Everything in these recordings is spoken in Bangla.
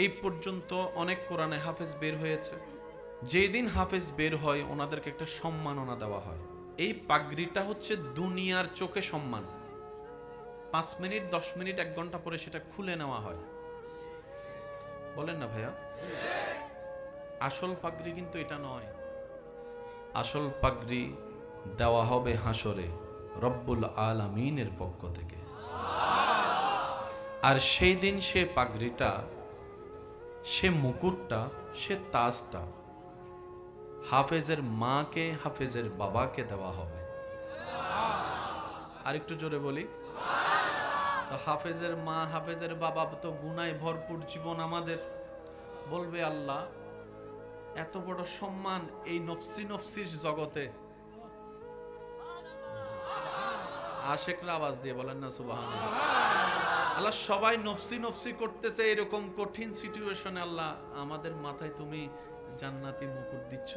এই পর্যন্ত অনেক কোরআনে হাফেজ বের হয়েছে। যেই দিন হাফেজ বের হয় ওনাদেরকে একটা সম্মাননা দেওয়া হয়। এই পাগড়িটা হচ্ছে দুনিয়ার চোখে সম্মান। 5 মিনিট 10 মিনিট 1 ঘন্টা পরে সেটা খুলে নেওয়া হয়। বলেন না ভাইয়া? আসল পাগড়ি কিন্তু এটা নয়। আসল পাগড়ি দেওয়া হবে হাসরে রব্বুল আলামিনের পক্ষ থেকে। আর সেই দিন সে পাগড়িটা, সে মুকুটটা, সে তাজটা হাফেজের মাকে, হাফেজের বাবাকে দেওয়া হবে। আর একটু জোরে বলি তো, হাফেজের মা, হাফেজের বাবা তো গুনায় ভরপুর জীবন আমাদের। বলবে আল্লাহ এত বড় সম্মান এই নফসি নফসির জগতে। আশেকরা আওয়াজ দিয়ে বলেন না সুবহানাল্লাহ। আল্লাহ সবাই নফসি নফসি করতেছে, এরকম কঠিন সিচুয়েশনে আল্লাহ আমাদের মাথায় তুমি জান্নাতি মুকুট দিচ্ছ।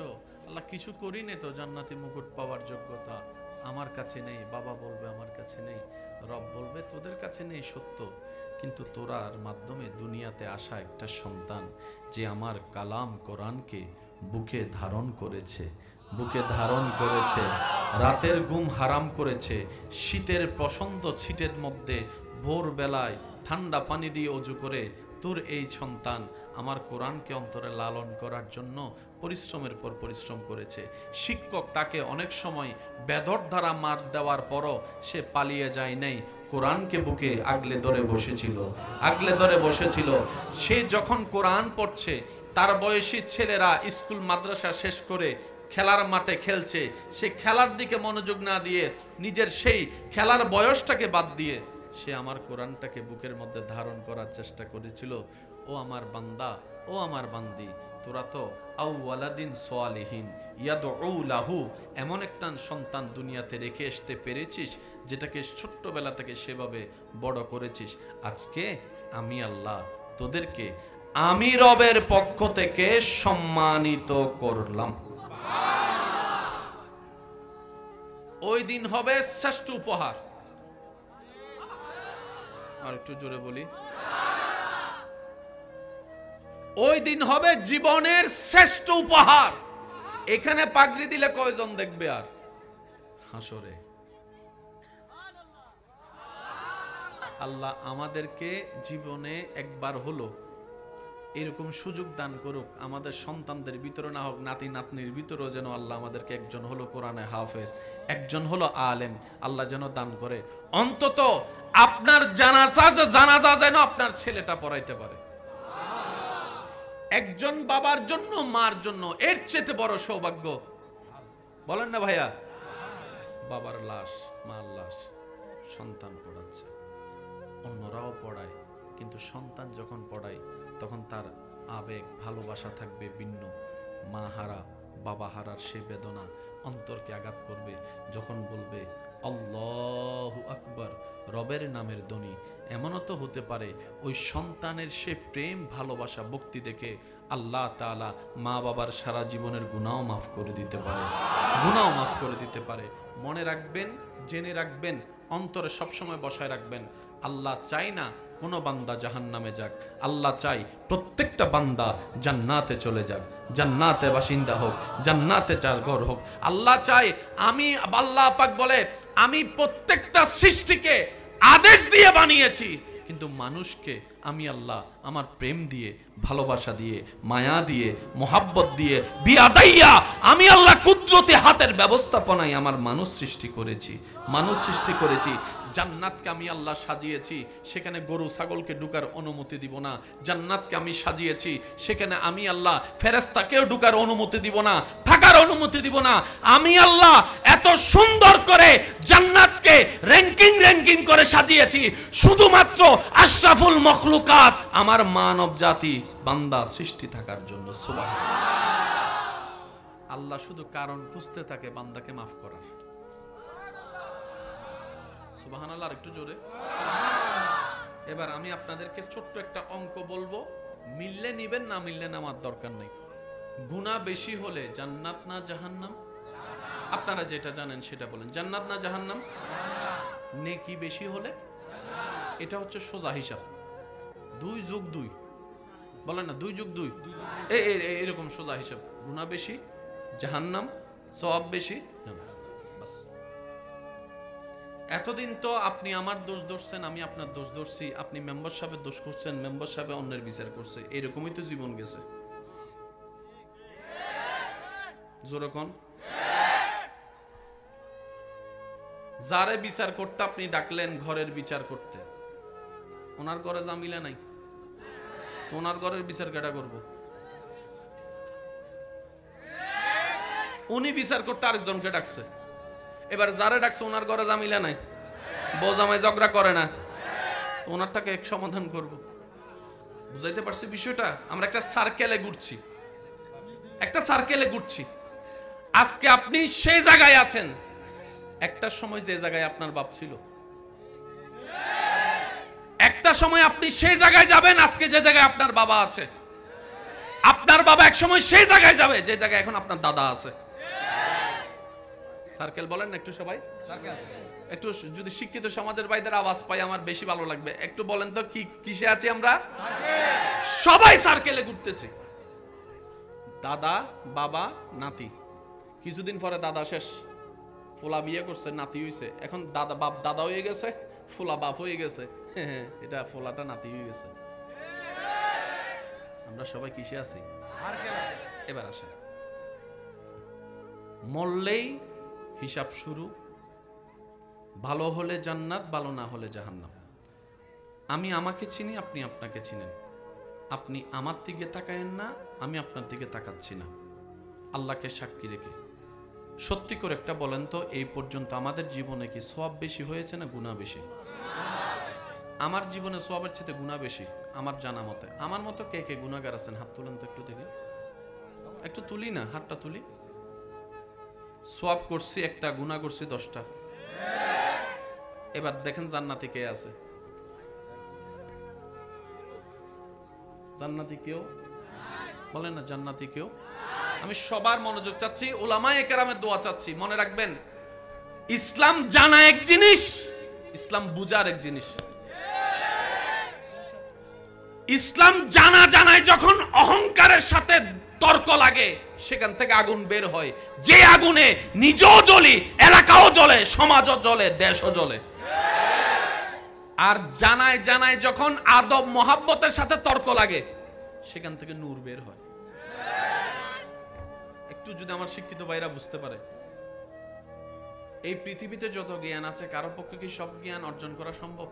আল্লাহ কিছু করি নে তো জান্নাতি মুকুট পাওয়ার যোগ্যতা আমার কাছে নেই। বাবা বলবে আমার কাছে নেই, রব বলবে তোদের কাছে নেই সত্য, কিন্তু তোরার মাধ্যমে দুনিয়াতে আসা একটা সন্তান যে আমার কালাম কোরআনকে বুকে ধারণ করেছে, বুকে ধারণ করেছে, রাতের ঘুম হারাম করেছে, শীতের পছন্দ ছিটের মধ্যে ভোরবেলায় ঠান্ডা পানি দিয়ে অজু করে তোর এই সন্তান আমার কোরআনকে অন্তরে লালন করার জন্য পরিশ্রমের পর পরিশ্রম করেছে। শিক্ষক তাকে অনেক সময় বেদর দ্বারা মার দেওয়ার পরও সে পালিয়ে যায় নাই, কোরআনকে বুকে আগলে ধরে বসেছিল, আগলে ধরে বসেছিল। সে যখন কোরআন পড়ছে, তার বয়সী ছেলেরা স্কুল মাদ্রাসা শেষ করে খেলার মাঠে খেলছে, সে খেলার দিকে মনোযোগ না দিয়ে নিজের সেই খেলার বয়সটাকে বাদ দিয়ে সে আমার কোরআনটাকে বুকের মধ্যে ধারণ করার চেষ্টা করেছিল। ও আমার বান্দা, ও আমার বান্দি, তোরা তো আউওয়ালাদিন সালিহিন ইয়াদউ লাহু, এমন একটা সন্তান দুনিয়াতে রেখে আসতে পেরেছিস যেটাকে ছোট্টবেলা থেকে সেভাবে বড় করেছিস। আজকে আমি আল্লাহ তোদেরকে আমি রবের পক্ষ থেকে সম্মানিত করলাম। ওই দিন হবে শ্রেষ্ঠ উপহার। আর একটু জোরে বলি, ওই দিন হবে জীবনের শ্রেষ্ঠ উপহার। এখানে পাগড়ি দিলে কয়জন দেখবে? আর হাসরে আল্লাহ আমাদেরকে জীবনে একবার হলো এরকম সুযোগ দান করুক, আমাদের সন্তানদের ভিতরে না হোক, নাতি নাতনির ভিতরেও যেন আল্লাহ আমাদেরকে একজন হলো কোরআনে হাফেজ, একজন হলো আলেম আল্লাহ যেন দান করে। অন্তত আপনার জানাজা যেন আপনার ছেলেটা পড়াইতে পারে। একজন বাবার জন্য, মার জন্য এর চেয়ে বড় সৌভাগ্য বলেন না ভাইয়া? বাবার লাশ, মার লাশ সন্তান পড়াচ্ছে, অন্যরাও পড়ায়, কিন্তু সন্তান যখন পড়ায় তখন তার আবেগ ভালোবাসা থাকবে ভিন্ন। মা হারা, বাবা হারার সে বেদনা অন্তরকে আঘাত করবে। যখন বলবে আল্লাহু আকবার, রবের নামের ধ্বনি, এমনও তো হতে পারে ওই সন্তানের সে প্রেম ভালোবাসা ভক্তি দেখে আল্লাহ তাআলা মা বাবার সারা জীবনের গুনাহ মাফ করে দিতে পারে, গুনাহ মাফ করে দিতে পারে। মনে রাখবেন, জেনে রাখবেন, অন্তরে সবসময় বসায় রাখবেন, আল্লাহ চাই না কোনো বান্দা জাহান্নামে যাক, আল্লাহ চাই প্রত্যেকটা বান্দা জান্নাতে চলে যাক, জান্নাতে বাসিন্দা হোক, জান্নাতে যার ঘর হোক। আল্লাহ চাই, আমি আল্লাহ পাক বলে আমি প্রত্যেকটা সৃষ্টিকে আদেশ দিয়ে বানিয়েছি, কিন্তু মানুষকে আমি আল্লাহ আমার প্রেম দিয়ে, ভালোবাসা দিয়ে, মায়া দিয়ে, মোহাব্বত দিয়ে, বিয়াদাইয়া আমি আল্লাহ কুদরতি হাতের ব্যবস্থাপনায় আমার মানুষ সৃষ্টি করেছি, মানুষ সৃষ্টি করেছি। জান্নাতকে আমি আল্লাহ সাজিয়েছি, সেখানে গরু ছাগলকে ঢুকার অনুমতি দিব না। জান্নাতকে আমি সাজিয়েছি, সেখানে আমি আল্লাহ ফেরেশতাকেও ঢুকার অনুমতি দিব না, থাকার অনুমতি দিব না। আমি আল্লাহ এত সুন্দর করে জান্নাতকে র্যাঙ্কিং করে সাজিয়েছি শুধুমাত্র আশরাফুল মখলুকাত আমার মানব জাতি বান্দা সৃষ্টি থাকার জন্য। সুবহানাল্লাহ। আল্লাহ শুধু কারণ খুঁজতে থাকে বান্দাকে মাফ করার। সুবহানাল্লাহ, একটু জোরে। এবার আমি আপনাদেরকে ছোট্ট একটা অঙ্ক বলবো, মিললে নিবেন, না মিললে নেওয়ার দরকার নেই। গুনাহ বেশি হলে জান্নাত না জাহান্নাম? আপনারা যেটা জানেন সেটা বলেন, জান্নাত না জাহান্নাম? নেকি বেশি হলে? এটা হচ্ছে সোজা হিসাব, 2 + 2 বলেন না 2 যোগ 2 এরকম সোজা হিসাব। গুনাহ বেশি জাহান্নাম, সওয়াব বেশি বাস। এতদিন তো আপনি আমার দোষ ধরছেন, আমি আপনার দোষ ধরছি, আপনি মেম্বার সাহেবের দোষ করছেন, মেম্বার সাহেব অন্যের বিচার করছে, এরকমই তো জীবন গেছে। জোরে কোন? যারে বিচার করতে আপনি ডাকলেন ঘরের বিচার করতে, ওনার ঘরে জামিলা নাই তো ওনার ঘরের বিচার কেটা করব? উনি বিচার করতে আরেকজনকে ডাকছে, এবার যারে ডাকছে ওনার ঘরে জামিলা নাই, বউ জামাই ঝগড়া করে না, তো ওনারটাকে এক সমাধান করব। বুঝাইতে পারছি বিষয়টা? আমরা একটা সার্কেলে ঘুরছি, একটা সার্কেলে ঘুরছি। আজকে আপনি সেই জায়গায় আছেন, একটা সময় যে জায়গায় আপনার বাপ ছিল, একটা সময় আপনি সেই জায়গায় যাবেন আজকে যে জায়গায় আপনার বাবা আছে। আপনার বাবা এক সময় সেই জায়গায় যাবে যে জায়গায় এখন আপনার দাদা আছে। সার্কেল বলেন না একটু সবাই? একটু যদি শিক্ষিত সমাজের ভাইদের আওয়াজ পাই আমার বেশি ভালো লাগবে। একটু বলেন তো কি কিসে আছি আমরা? সবাই সার্কেলে ঘুরতেছি। দাদা, বাবা, নাতি। কিছুদিন পরে দাদা শেষ, ফোলা বিয়ে করছে, নাতি হইছে। এখন দাদা বাপ দাদা হয়ে গেছে, ফোলা বাপ হয়ে গেছে, এটা ফোলাটা নাতি হয়ে গেছে। আমরা সবাই কিসে আছি? এবার আসেন, মরলেই হিসাব শুরু। ভালো হলে জান্নাত, ভালো না হলে জাহান্নাম। আমি আমাকে চিনি, আপনি আপনাকে চিনেন। আপনি আমার দিকে তাকায়েন না, আমি আপনার দিকে তাকাচ্ছি না। আল্লাহকে সাক্ষী রেখে সত্যি করে একটা বলেন তো, এই পর্যন্ত আমাদের জীবনে কি সওয়াব বেশি হয়েছে না গুনাহ বেশি? আমার জীবনে সওয়াবের চেয়ে গুনাহ বেশি আমার জানা মতে। আমার মতো কে কে গুনাহগার আছেন হাত তুলেন তো একটু দেখি, একটু তুলি না, হাতটা তুলি। সওয়াব করছি একটা, গুনাহ করছি 10টা। এবার দেখেন জান্নাতি কে আছে? জান্নাতি কেউ? বলেন না জান্নাতি কেউ? আমি সবার মনোযোগ চাচ্ছি, উলামায়ে কেরামের দোয়া চাচ্ছি। মনে রাখবেন, ইসলাম জানা এক জিনিস, ইসলাম বুঝার এক জিনিস। ইসলাম জানায় যখন অহংকারের সাথে তর্ক লাগে, সেখান থেকে আগুন বের হয়, যে আগুনে নিজেও জ্বলি, এলাকাও জ্বলে, সমাজও জ্বলে, দেশও জ্বলে। আর জানায় যখন আদব মোহাব্বতের সাথে তর্ক লাগে, সেখান থেকে নূর বের হয়। একটু যদি আমার শিক্ষিত ভাইরা বুঝতে পারে, এই পৃথিবীতে যত জ্ঞান আছে কারো পক্ষে কি সব জ্ঞান অর্জন করা সম্ভব?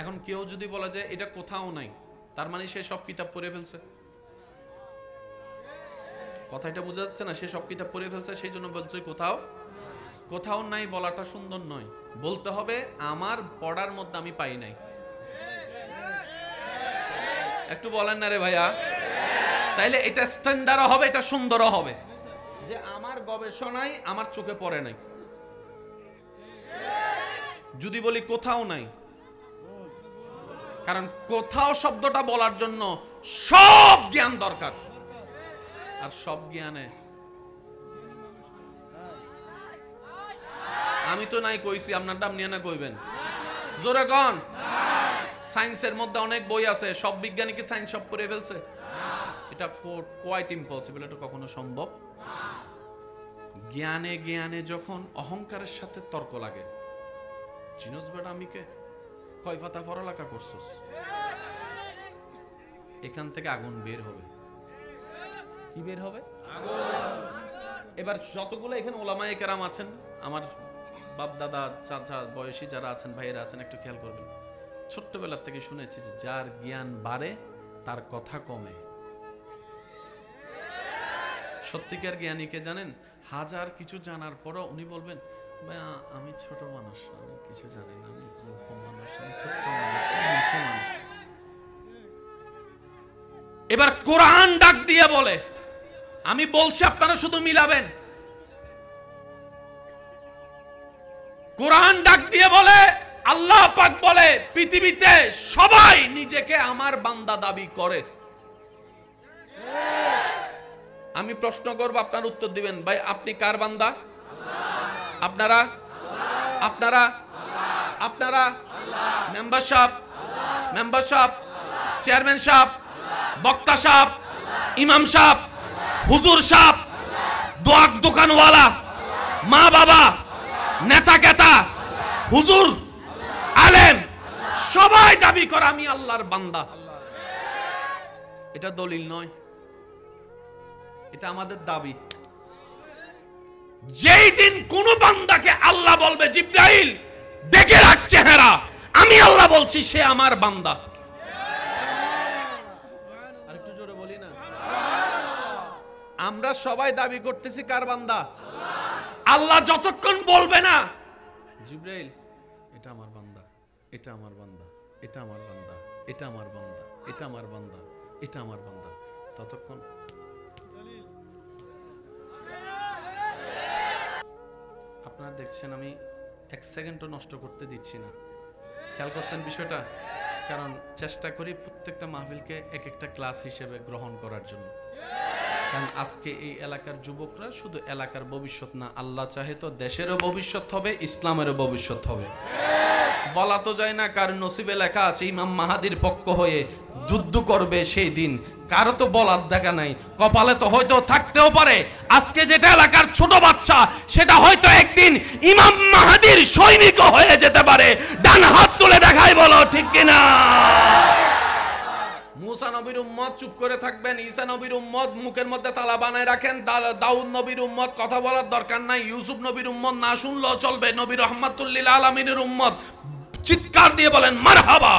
এখন কেউ যদি বলে যে এটা কোথাও নাই, তার মানে সে সব কিতাব পড়ে ফেলছে। কথাটা বোঝা যাচ্ছে না? সে সব কিতাব পড়ে ফেলছে, সেই জন্য বলছে কোথাও নাই। বলাটা সুন্দর নয়, বলতে হবে আমার পড়ার মধ্যে আমি পাই নাই। একটু বলেন না রে ভাইয়া? তাইলে এটা স্ট্যান্ডার্ডও হবে, এটা সুন্দরও হবে যে আমার গবেষণায় আমার চোখে পড়ে নাই। যদি বলি কোথাও নাই, কারণ কোথাও শব্দটা বলার জন্য সব জ্ঞান দরকার, আর সব জ্ঞানে আমি তো নাই কইছি, আপনার দাম নিয়ে না কইবেন। জোরে কন। সায়েন্সের মধ্যে অনেক বই আছে, সব বিজ্ঞানী কি সায়েন্স সব পড়ে ফেলছে? এটা কোয়াইট ইম্পসিবল, এটা কখনো সম্ভব। জ্ঞানে যখন অহংকারের সাথে তর্ক লাগে, চিনোস বেটা আমি কে, কয় পাতা পড়ালেখা করছস, এখান থেকে আগুন বের হবে। কি বের হবে? এবার যতগুলো এখানে ওলামায়ে কেরাম আছেন, আমার বাপ দাদা চাচা বয়সী যারা আছেন, ভাইয়েরা আছেন, একটু খেয়াল করবেন। ছোট্টবেলা থেকে শুনেছি যে যার জ্ঞান বাড়ে তার কথা কমে। সত্যিকার জ্ঞানী কে জানেন? হাজার কিছু জানার পরও উনি বলবেন, ভাই আমি ছোট মানুষ, আমি কিছু জানি না, আমি মানুষ, আমি ছোট্ট মানুষ। এবার কোরআন ডাক দিয়ে বলে, আমি বলছি আপনারা শুধু মিলাবেন। কোরআন ডাক দিয়ে বলে, আল্লাহ পাক বলে, পৃথিবীতে সবাই নিজেকে আমার বান্দা দাবি করে। আমি প্রশ্ন করব, আপনার উত্তর দিবেন। ভাই আপনি কার বান্দা? আপনারা আপনারা আপনারা মেম্বারশিপ চেয়ারম্যান সাহেব, বক্তা সাহেব, ইমাম সাহেব, হুজুর সাহেব, দোকানওয়ালা, মা বাবা, নেতা কেতা, হুজুর, আলেম, সবাই দাবি করে আমি আল্লাহর বান্দা। এটা দলিল নয়, এটা আমাদের দাবি। যেই দিন কোন বান্দাকে আল্লাহ বলবে জিবরাইল দেখে রাখ চেহারা, আমি আল্লাহ বলছি সে আমার বান্দা। আরেকটু জোরে বলি না? আমরা সবাই দাবি করতেছি কার বান্দা? আল্লাহ যতক্ষণ বলবে না জিবরাইল এটা আমার বান্দা, এটা আমার বান্দা, এটা আমার বান্দা, এটা আমার বান্দা, এটা আমার বান্দা, এটা আমার বান্দা, ততক্ষণ আপনারা দেখছেন আমি এক সেকেন্ডও নষ্ট করতে দিচ্ছি না। খেয়াল করছেন বিষয়টা? কারণ চেষ্টা করি প্রত্যেকটা মাহফিলকে এক একটা ক্লাস হিসেবে গ্রহণ করার জন্য। কারণ আজকে এই এলাকার যুবকরা শুধু এলাকার ভবিষ্যৎ না, আল্লাহ চাহে তো দেশেরও ভবিষ্যৎ হবে, ইসলামেরও ভবিষ্যৎ হবে। বলা তো যায় না কার নসিবে লেখা আছে ইমাম মাহাদির পক্ষ হয়ে যুদ্ধ করবে সেই দিন, কারো তো বলার দেখা নাই, কপালে তো হয়তো থাকতেও পারে। আজকে যেটা এলাকার ছোট বাচ্চা সেটা হয়তো একদিন ইমাম মাহাদির সৈনিক হয়ে যেতে পারে। ডান হাত তুলে দেখাই, বলো ঠিক কিনা? মুসা নবীর উম্মত চুপ করে থাকবেন, ঈসা নবীর উম্মত মুখের মধ্যে তালা বানায় রাখেন, দাউদ নবীর উম্মত কথা বলার দরকার নাই, ইউসুফ নবীর উম্মত না শুনলেও চলবে, নবী রহমাতুল লিল আলামিনের উম্মত চিৎকার দিয়ে বলেন মারহাবা।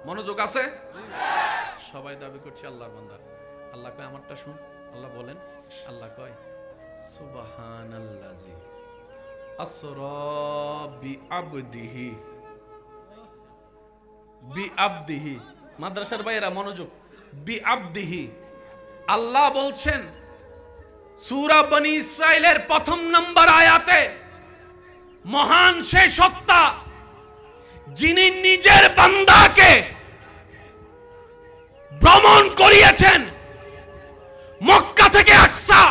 মনোযোগ আছে? সবাই দাবি করছে আল্লাহর বান্দা। আল্লাহ কয় আমারটা শুন। আল্লাহ বলেন, আল্লাহ কয় সুবহানাল্লাযী আসরা বিআবদিহি, বিআবদিহি। মাদ্রাসার ভাইয়েরা মনোযোগ, বিআবদিহি। আল্লাহ বলছেন সূরা বনী ইসরাইলের ১ম নম্বর আয়াতে, মহান সে সত্তা যিনি নিজের বান্দাকে ভ্রমণ করিয়েছেন মক্কা থেকে আকসা।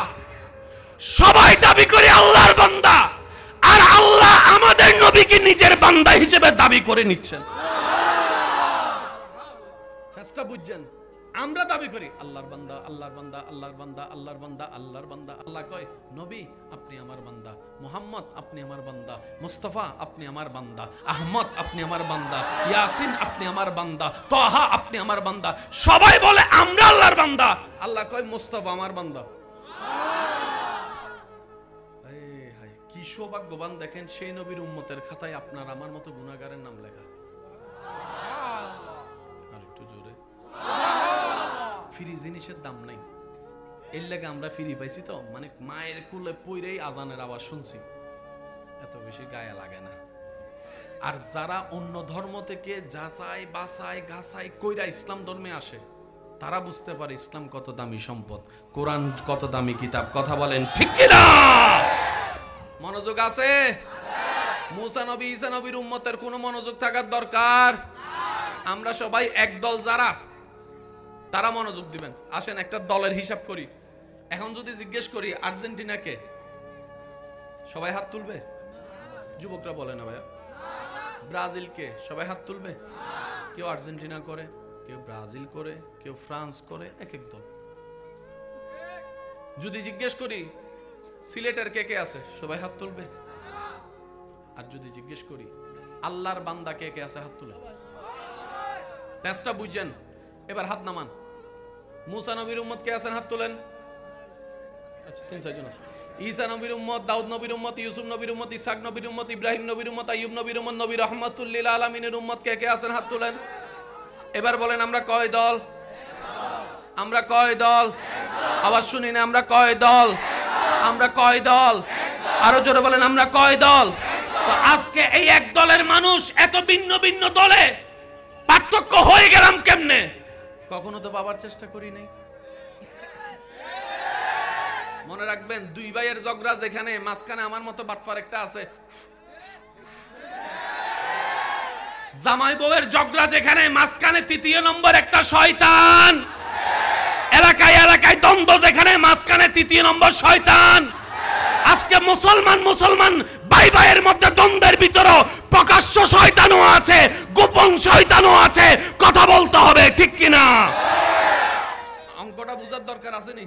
সবাই দাবি করে আল্লাহর বান্দা, আর আল্লাহ আমাদের নবীকে নিজের বান্দা হিসেবে দাবি করে নিচ্ছেন। কাজটা বুঝছেন? আমরা দাবি করি আল্লাহর বান্দা, আল্লাহর বান্দা, আল্লাহর বান্দা, আল্লাহর বান্দা, আল্লাহর বান্দা। আল্লাহ কয় নবী আপনি আমার বান্দা, মুহাম্মদ আপনি আমার বান্দা, মুস্তাফা আপনি আমার বান্দা, আহমদ আপনি আমার বান্দা, ইয়াসিন আপনি আমার বান্দা, তাহা আপনি আমার বান্দা। সবাই বলে আমরা আল্লাহর বান্দা। আল্লাহ কয় মুস্তাফা আমার বান্দা। কি সৌভাগ্যবান দেখেন, সেই নবীর উম্মতের খাতায় আপনার আমার মতো গুনাহগারের নাম লেখা। আর একটু জোরে। ফ্রি জিনিসের দাম নাই, এর লাগে আমরা ফ্রি পাইছি তো, মানে মায়ের কুলে পইরেই আজানের আওয়াজ শুনছি, এত বেশি গায়ে লাগে না। আর যারা অন্য ধর্ম থেকে যাচাই বাছাই গাছাই কইরা ইসলাম ধর্মে আসে, তারা বুঝতে পারে ইসলাম কত দামি সম্পদ, কোরআন কত দামি কিতাব। কথা বলেন ঠিক কিনা? মনোযোগ আছে? মুসা নবী ঈসা নবীর উম্মতের কোনো মনোযোগ থাকার দরকার? আমরা সবাই এক দল, যারা তারা মনোযোগ দিবেন। আসেন একটা দলের হিসাব করি। এখন যদি জিজ্ঞেস করি আর্জেন্টিনাকে, সবাই হাত তুলবে? যুবকরা বলে না ভাইয়া। ব্রাজিলকে সবাই হাত তুলবে? কেউ আর্জেন্টিনা করে, কেউ ব্রাজিল করে, কেউ ফ্রান্স করে, এক এক দল। যদি জিজ্ঞেস করি সিলেটের কে কে আছে, সবাই হাত তুলবে? আর যদি জিজ্ঞেস করি আল্লাহর বান্দা কে কে আছে, হাত তুলে। প্যাঁচটা বুঝছেন? এবার হাত নামান। মুসা নবীর উম্মত কে আছেন, হাত তোলেন। আচ্ছা ৩-৪ জন আছে। ঈসা নবীর উম্মত, দাউদ নবীর উম্মত, ইউসুফ নবীর উম্মত, ইসহাক নবীর উম্মত, ইব্রাহিম নবীর উম্মত, আইয়ুব নবীর উম্মত, নবী রহমাতুল লিল আলামিনের উম্মত কে কে আছেন, হাত তোলেন। এবার বলেন আমরা কয় দল? আমরা কয় দল? আওয়াজ শুনি না, আমরা কয় দল? আমরা কয় দল? আরো জোরে বলেন আমরা কয় দল? তো আজকে এই এক দলের মানুষ এত ভিন্ন ভিন্ন দলে পার্থক্য হয়ে গেলাম কেমনে? কখনো তো বাবার চেষ্টা করি নাই। মনে রাখবেন, দুই ভাইয়ের ঝগড়া যেখানে, মাঝখানে আমার মতো বাটফার একটা আছে। জামাই বউয়ের ঝগড়া যেখানে, মাঝখানে তৃতীয় নম্বর একটা শয়তান। এলাকায় এলাকায় দ্বন্দ্ব যেখানে, মাঝখানে তৃতীয় নম্বর শয়তান। আজকে মুসলমান ভাই ভাইয়ের মধ্যে দ্বন্দ্বের ভিতরে প্রকাশ্য শয়তানও আছে, গোপন শয়তানও আছে। কথা বলতে হবে, ঠিক কিনা? অঙ্কটা বুঝার দরকার আছে নি?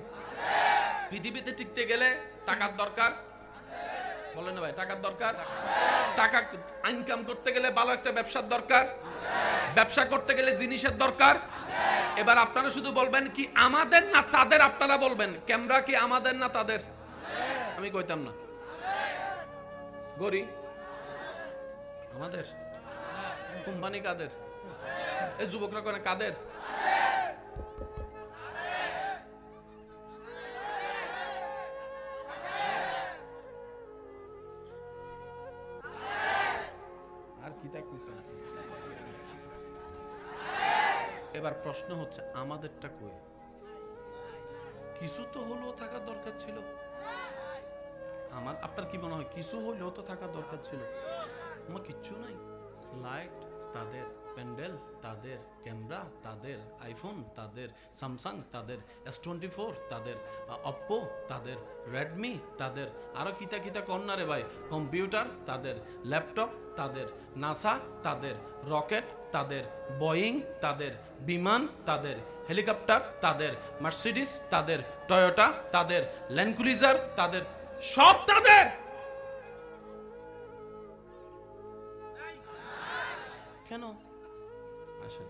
পৃথিবীতে টিকতে গেলে টাকার দরকার, বলেন না ভাই, টাকার দরকার। টাকা ইনকাম করতে গেলে ভালো একটা ব্যবসার দরকার, ব্যবসা করতে গেলে জিনিসের দরকার। এবার আপনারা শুধু বলবেন কি আমাদের না তাদের? আপনারা বলবেন ক্যামেরা কি আমাদের না তাদের? আমি কইতাম না। গরি আমাদের, কোম্পানি কাদের? এই যুবকরা কোন কাদের? আর কি তা কইতাম। এবার প্রশ্ন হচ্ছে আমাদেরটা কই? কিছু তো হলেও থাকার দরকার ছিল। আমার আপনার কি মনে হয় কিছু হলেও তো থাকার দরকার ছিল? আমার কিচ্ছু নাই। লাইট তাদের, প্যান্ডেল তাদের, ক্যামেরা তাদের, আইফোন তাদের, স্যামসাং তাদের, S24 তাদের, অপ্পো তাদের, রেডমি তাদের, আরো কিতা কিতা কর্নারে ভাই, কম্পিউটার তাদের, ল্যাপটপ তাদের, নাসা তাদের, রকেট তাদের, বোয়িং তাদের, বিমান তাদের, হেলিকপ্টার তাদের, মার্সিডিস তাদের, টয়োটা তাদের, ল্যান্ড ক্রুজার তাদের, সব তাদের। কেন আসেন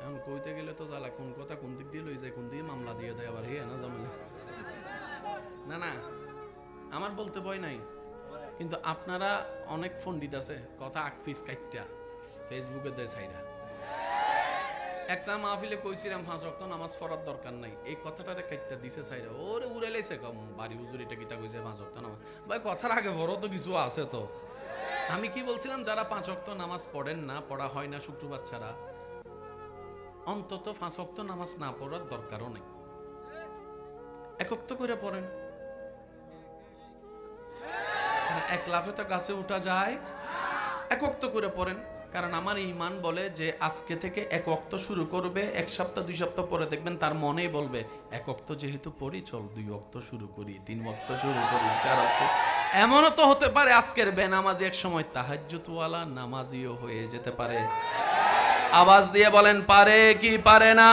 এখন কইতে গেলে তো জ্বালা, কোন কথা কোন দিক দিয়ে লই যায়, কোন দিকে মামলা দিয়ে দেয় আবার, হে না জামেলা। না না, আমার বলতে ভয় নাই, কিন্তু আপনারা অনেক পণ্ডিত আছে কথা আকফিস কাইটটা ফেসবুকে দেয় ছাইরা। একটা মাহফিলে কইছিলাম 5 ওয়াক্ত নামাজ পড়ার দরকার নাই, এই কথাটারে কাইটটা দিছে ছাইরা, ওরে উড়ে লাইছে কম বাড়ি হুজুর এটা কিতা কইছে 5 ওয়াক্ত নামাজ। ভাই কথার আগে বড় তো কিছু আছে তো। আমি কি বলছিলাম, যারা 5 ওয়াক্ত নামাজ পড়েন না, পড়া হয় না শুক্রবার ছাড়া, অন্তত 5 ওয়াক্ত নামাজ না পড়ার দরকারও নেই, এক ওয়াক্ত করে পড়েন। এক লাফে তো গাছে উঠা যায়, এক ওয়াক্ত করে পড়েন। কারণ আমার ঈমান বলে যে আজকে থেকে এক ওয়াক্ত শুরু করবে, 1 সপ্তাহ 2 সপ্তাহ পরে দেখবেন তার মনেই বলবে এক ওয়াক্ত যেহেতু পড়ি, চল 2 ওয়াক্ত শুরু করি, 3 ওয়াক্ত শুরু করি, 4 ওয়াক্ত। এমনও তো হতে পারে আজকের বেনামাজি এক সময় তাহাজ্জুদওয়ালা নামাজিও হয়ে যেতে পারে। আওয়াজ দিয়ে বলেন পারে কি পারে না?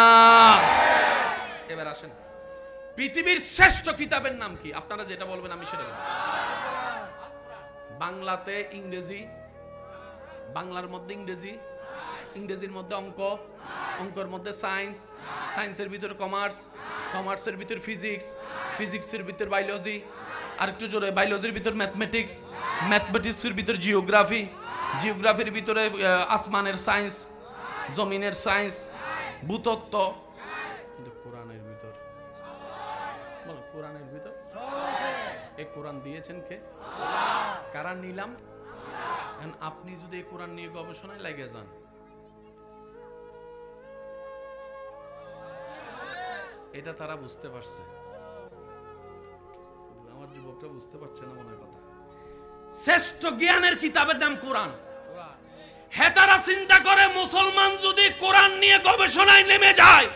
এবার আসেন, পৃথিবীর শ্রেষ্ঠ কিতাবের নাম কি? আপনারা যেটা বলবেন আমি সেটা বলবো। বাংলাতে ইংরেজি, বাংলার মধ্যে ইংরেজি, ইংরেজির মধ্যে অঙ্ক, অঙ্কের মধ্যে সায়েন্স, সায়েন্সের ভিতর কমার্স, কমার্সের ভিতর ফিজিক্স, ফিজিক্সের ভিতর বায়োলজি, আর একটু জোরে বায়োলজির ভিতর ম্যাথমেটিক্স, ম্যাথমেটিক্সের ভিতর জিওগ্রাফি, জিওগ্রাফির ভিতরে আসমানের সায়েন্স, জমিনের সায়েন্স, ভূতত্ত্ব। কিন্তু কোরআনের ভিতর, বলো কোরআনের ভিতর এই কোরআন দিয়েছেন কে? কারা নিলাম? আপনি যদি এই কোরআন নিয়ে গবেষণায় লেগে যান, এটা তারা বুঝতে পারছে, আমার যুবকরা বুঝতে পারছে না মনে কথা। শ্রেষ্ঠ জ্ঞানের কিতাবের নাম কোরআন। হেতারা চিন্তা করে মুসলমান যদি কোরআন নিয়ে গবেষণায় নেমে যায়,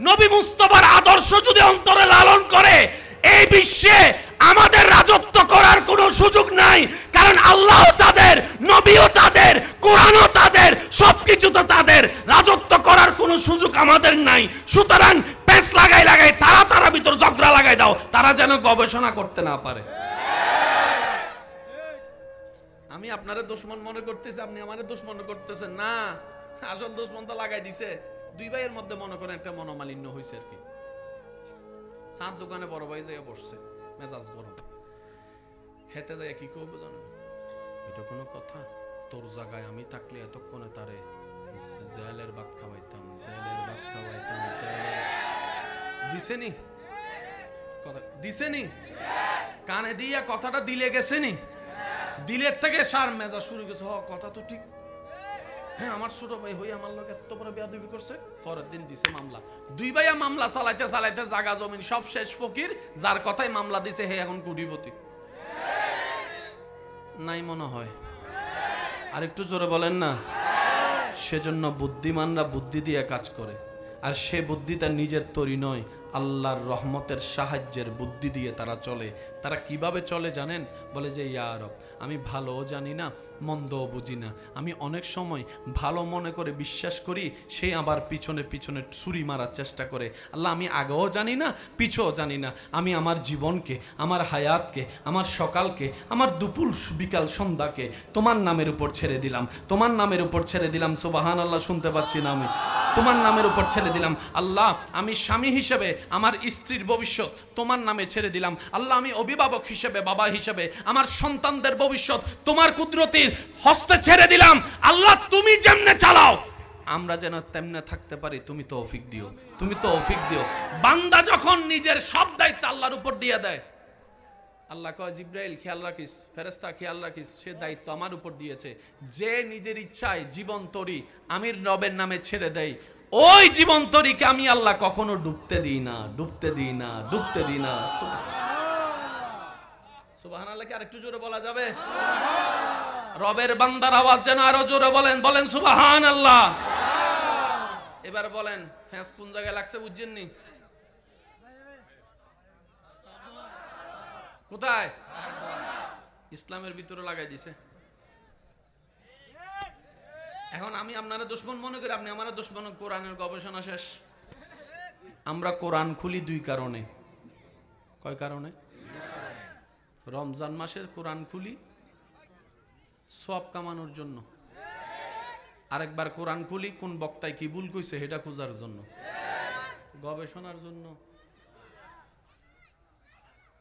নবী মুস্তাফার আদর্শ যদি অন্তরে লালন করে, এই বিশ্বে আমাদের রাজত্ব করার কোনো সুযোগ নাই। কারণ আল্লাহ তাদের, নবীও তাদের, কোরআনও তাদের, সবকিছু তো তাদের। রাজত্ব করার কোনো সুযোগ আমাদের নাই। সুতরাং পেস লাগাই লাগাই তারা ভিতর ঝগড়া লাগাই দাও, তারা যেন গবেষণা করতে না পারে। আমি আপনারা দুশমন মনে করতেছি, আপনি আমারে দুশমন করতেছেন না। আসল দুশমন তো লাগাই দিছে। 2 ভাইয়ের মধ্যে মনে করেন একটা মনোমালিন্য হয়েছে আর কি। চাঁদ দোকানে বড় ভাই যাইয়া বসছে, মেজাজ গরম, হেতে যাইয়া কি করবো জানো? এটা কোনো কথা? তোর জায়গায় আমি থাকলে এতক্ষণে তারে জেলের ভাত খাওয়াইতাম, জেলের ভাত খাওয়াইতাম, দিছেনি কথা, দিছেনি কানে দিয়া কথাটা দিলে গেছেনি, দিলের থেকে সার মেজাজ শুরু গেছে। কথা তো ঠিক, হ্যাঁ আমার ছোট ভাই হই আমার লোক এত বড় বেয়াদবি করছে। পরের দিন দিছে মামলা। 2 ভাইয়া মামলা চালাইতে চালাইতে জাগা জমিন সব শেষ। ফকির যার কথাই মামলা দিছে হে এখন কোটিপতি নাই মনে হয়। আর একটু জোরে বলেন না। সেজন্য বুদ্ধিমানরা বুদ্ধি দিয়ে কাজ করে, আর সে বুদ্ধি তার নিজের তৈরি নয়, আল্লাহর রহমতের সাহায্যের বুদ্ধি দিয়ে তারা চলে। তারা কিভাবে চলে জানেন? বলে যে ইয়া রব, আমি ভালোও জানি না, মন্দও বুঝি না, আমি অনেক সময় ভালো মনে করে বিশ্বাস করি, সে আবার পিছনে পিছনে ছুরি মারার চেষ্টা করে। আল্লাহ, আমি আগেও জানি না, পিছও জানি না, আমি আমার জীবনকে, আমার হায়াতকে, আমার সকালকে, আমার দুপুর বিকাল সন্ধ্যাকে তোমার নামের উপর ছেড়ে দিলাম, তোমার নামের উপর ছেড়ে দিলাম। সুবহানাল্লাহ, শুনতে পাচ্ছি না আমি? তোমার নামের উপর ছেড়ে দিলাম। আল্লাহ, আমি স্বামী হিসেবে আমার স্ত্রীর ভবিষ্যৎ তোমার নামে ছেড়ে দিলাম। আল্লাহ, আমি অভিভাবক হিসেবে, বাবা হিসেবে আমার সন্তানদের ভবিষ্যৎ তোমার কুদরতির হস্তে ছেড়ে দিলাম। আল্লাহ, তুমি যেমনে চালাও আমরা যেন তেমনে থাকতে পারি, তুমি তৌফিক দিও, তুমি তৌফিক দিও। বান্দা যখন নিজের সব দায়িত্ব আল্লাহর উপর দিয়ে দেয়, আল্লাহ কয় জিব্রাইল খেয়াল রাখিস, ফেরেশতা খেয়াল রাখিস, সে দায়িত্ব আমার উপর দিয়েছে। যে নিজের ইচ্ছায় জীবন তরি আমির রবের নামে ছেড়ে দেয়, ওই জীবন তরিকে আমি আল্লাহ কখনো ডুবতে দিই না, ডুবতে দিই না, ডুবতে দিই না। সুবহানাল্লাহ কি আরেকটু জোরে বলা যাবে? রবের বান্দার আওয়াজ যেন আরো জোরে বলেন, বলেন সুবহানাল্লাহ। এবার বলেন, ফ্যাঁস কোন জায়গায় লাগছে বুঝছেননি? কোথায়? ইসলামের ভিতরে লাগাই দিছে। এখন আমি আপনারা দুশমন মনে করি, আপনি আমার দুশমন। কোরআনের গবেষণা শেষ। আমরা কোরআন খুলি দুই কারণে। কয় কারণে? রমজান মাসের কোরআন খুলি সওয়াব কামানোর জন্য, আরেকবার কোরআন খুলি কোন বক্তায় কি ভুল কইছে সেটা খোঁজার জন্য, গবেষণার জন্য।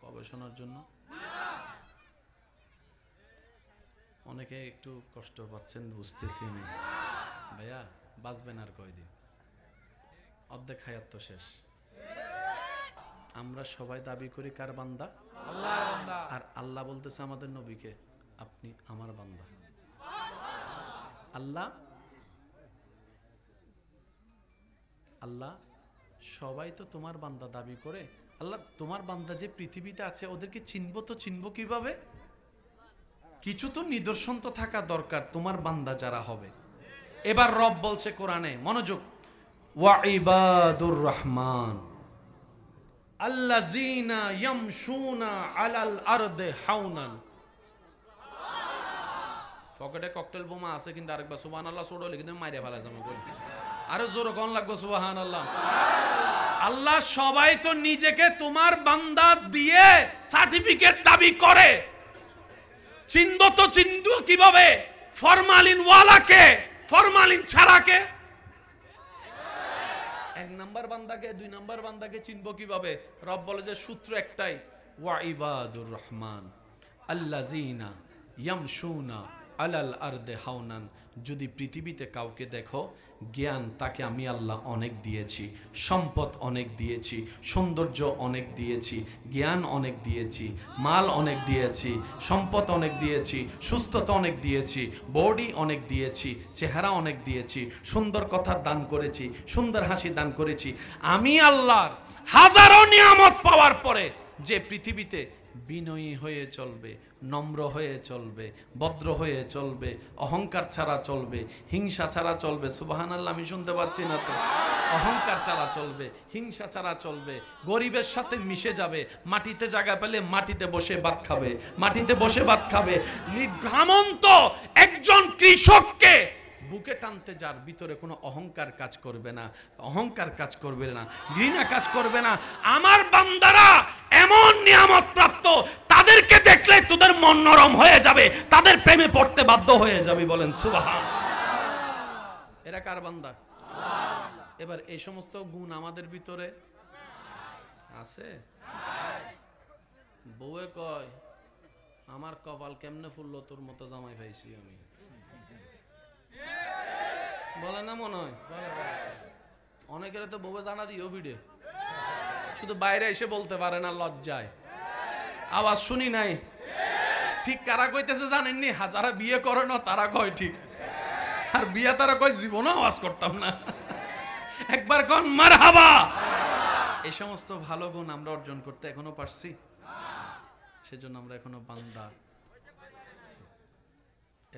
গবেষণার জন্য অনেকে একটু কষ্ট পাচ্ছেন, বুঝতেছি না ভাইয়া, বাঁচবেন আর কয়দিন? অর্ধেক হায়াত তো শেষ। আমরা সবাই দাবি করি কার বান্দা? আল্লাহর বান্দা। আর আল্লাহ বলতেছে আমাদের নবীকে, আপনি আমার বান্দা। আল্লাহ আল্লাহ সবাই তো তোমার বান্দা দাবি করে। আল্লাহ, তোমার বান্দা যে পৃথিবীতে আছে ওদেরকে চিনবো তো চিনবো কিভাবে? কিছু তো নিদর্শন তো থাকা দরকার তোমার বান্দা যারা হবে। এবার রব বলছে কোরআনে, মনোযোগ, ওয়া ইবাদুর রহমান আল্লাযীনা ইয়ামশুনা আলাল আরদি হাওনান। পকেটে ককটেল বোমা আছে কিন্তু আরেকবার সুবহানাল্লাহ ছোট হলে কিন্তু মাইরে ফেলা যাবে। আরো জোরে কোন লাগবে সুবহানাল্লাহ। আল্লাহ সবাই তো নিজেকে তোমার বান্দা দিয়ে সার্টিফিকেট দাবি করে, চিনব তো চিনব কিভাবে? ফরমালিন ওয়ালাকে, ফরমালিন ছাড়াকে। এক নাম্বার বান্দাকে, দুই নাম্বার বান্দাকে চিনব কিভাবে? রব বলে যে সূত্র একটাই, ওয়া ইবাদুর রহমান আল্লাযীনা ইয়ামশুনা আলাল আরদে হাওনান। যদি পৃথিবীতে কাউকে দেখো, জ্ঞান তাকে আমি আল্লাহ অনেক দিয়েছি, সম্পদ অনেক দিয়েছি, সৌন্দর্য অনেক দিয়েছি, জ্ঞান অনেক দিয়েছি, মাল অনেক দিয়েছি, সম্পদ অনেক দিয়েছি, সুস্থতা অনেক দিয়েছি, বডি অনেক দিয়েছি, চেহারা অনেক দিয়েছি, সুন্দর কথার দান করেছি, সুন্দর হাসি দান করেছি। আমি আল্লাহর হাজারো নিয়ামত পাওয়ার পরে যে পৃথিবীতে বিনয়ী হয়ে চলবে, নম্র হয়ে চলবে, ভদ্র হয়ে চলবে, অহংকার ছাড়া চলবে, হিংসা ছাড়া চলবে। সুবহানাল্লাহ, আমি শুনতে পাচ্ছি না তো? অহংকার ছাড়া চলবে, হিংসা ছাড়া চলবে, গরিবের সাথে মিশে যাবে, মাটিতে জায়গা পেলে মাটিতে বসে ভাত খাবে, মাটিতে বসে ভাত খাবে। ঘামন্ত একজন কৃষককে বুকে টানতে, যার ভিতরে কোনো অহংকার কাজ করবে না, অহংকার কাজ করবে না, ঘৃণা কাজ করবে না। আমার বান্দারা এমন নিয়ামত প্রাপ্ত, তাদেরকে দেখলে তোদের মন নরম হয়ে যাবে, তাদের প্রেমে পড়তে বাধ্য হয়ে যাবে। বলেন সুবহান। এরা কার বান্দা? এবার এই সমস্ত গুণ আমাদের ভিতরে আছে। বউয়ে কয়, আমার কপাল কেমনে ফুললো, তোর মতো জামাই পাইছি আমি। বলে না মনে হয়? অনেকের তো বউয়ে জানা দিও ভিড়ে, শুধু বাইরে এসে বলতে পারে না লজ্জায়। আওয়াজ শুনি নাই। ঠিক কারা কইতেছে জানেননি? যারা বিয়ে করে না তারা কয় ঠিক, আর বিয়ে তারা কয় জীবনে আওয়াজ করতাম না। একবার কোন মারহাবা। এই সমস্ত ভালো গুণ আমরা অর্জন করতে এখনো পারছি? সেজন্য আমরা এখনো বান্দা।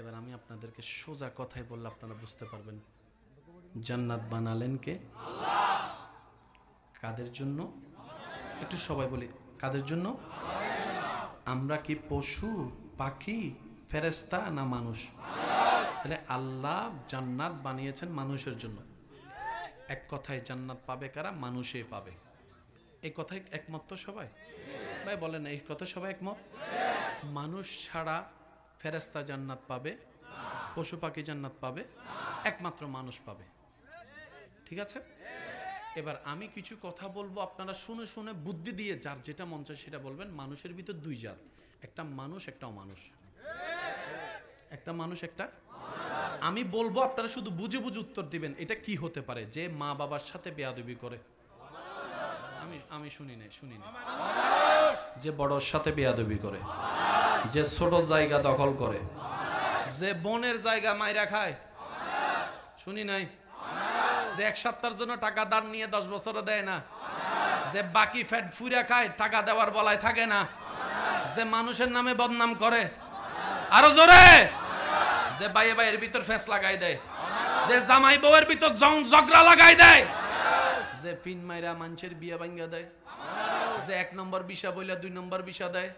এবার আমি আপনাদেরকে সোজা কথাই বললে আপনারা বুঝতে পারবেন। জান্নাত বানালেন কে? আল্লাহ। কাদের জন্য? একটু সবাই বলি, কাদের জন্য? আমরা কি পশু, পাখি, ফেরেশতা না মানুষ? তাহলে আল্লাহ জান্নাত বানিয়েছেন মানুষের জন্য। এক কথায় জান্নাত পাবে কারা? মানুষে পাবে। এই কথায় একমত তো সবাই? ভাই বলেন, এই কথা সবাই একমত? মানুষ ছাড়া ফেরেশতা জান্নাত পাবে, পশু পাখি জান্নাত পাবে, একমাত্র মানুষ পাবে। ঠিক আছে? এবার আমি কিছু কথা বলবো, আপনারা শুনে শুনে বুদ্ধি দিয়ে যার যেটা মন চায় সেটা বলবেন। মানুষের ভিতর দুই জাত, একটা মানুষ একটা অমানুষ। একটা মানুষ একটা, আমি বলবো আপনারা শুধু বুঝে বুঝে উত্তর দিবেন। এটা কি হতে পারে? যে মা বাবার সাথে বেয়াদবি করে। আমি শুনি না। যে বড়র সাথে বেয়াদবি করে, যে ছোট জায়গা দখল করে, যে বোনের জায়গা মাইরা খায়। শুনি নাই? যে এক সপ্তাহের জন্য টাকা দান নিয়ে 10 বছরও দেয় না, যে বাকি ফ্যাট ফুরা খায়, টাকা দেওয়ার বলায় থাকে না, যে মানুষের নামে বদনাম করে, আরো জোরে, যে ভাইয়ে ভাইয়ের ভিতর ফেস লাগাই দেয়, যে জামাই বউয়ের ভিতর ঝগড়া লাগাই দেয়, যে পিন মাইরা মানুষের বিয়ে ভাঙ্গা দেয়, যে 1 নম্বর বিষা বইলা 2 নম্বর বিষা দেয়,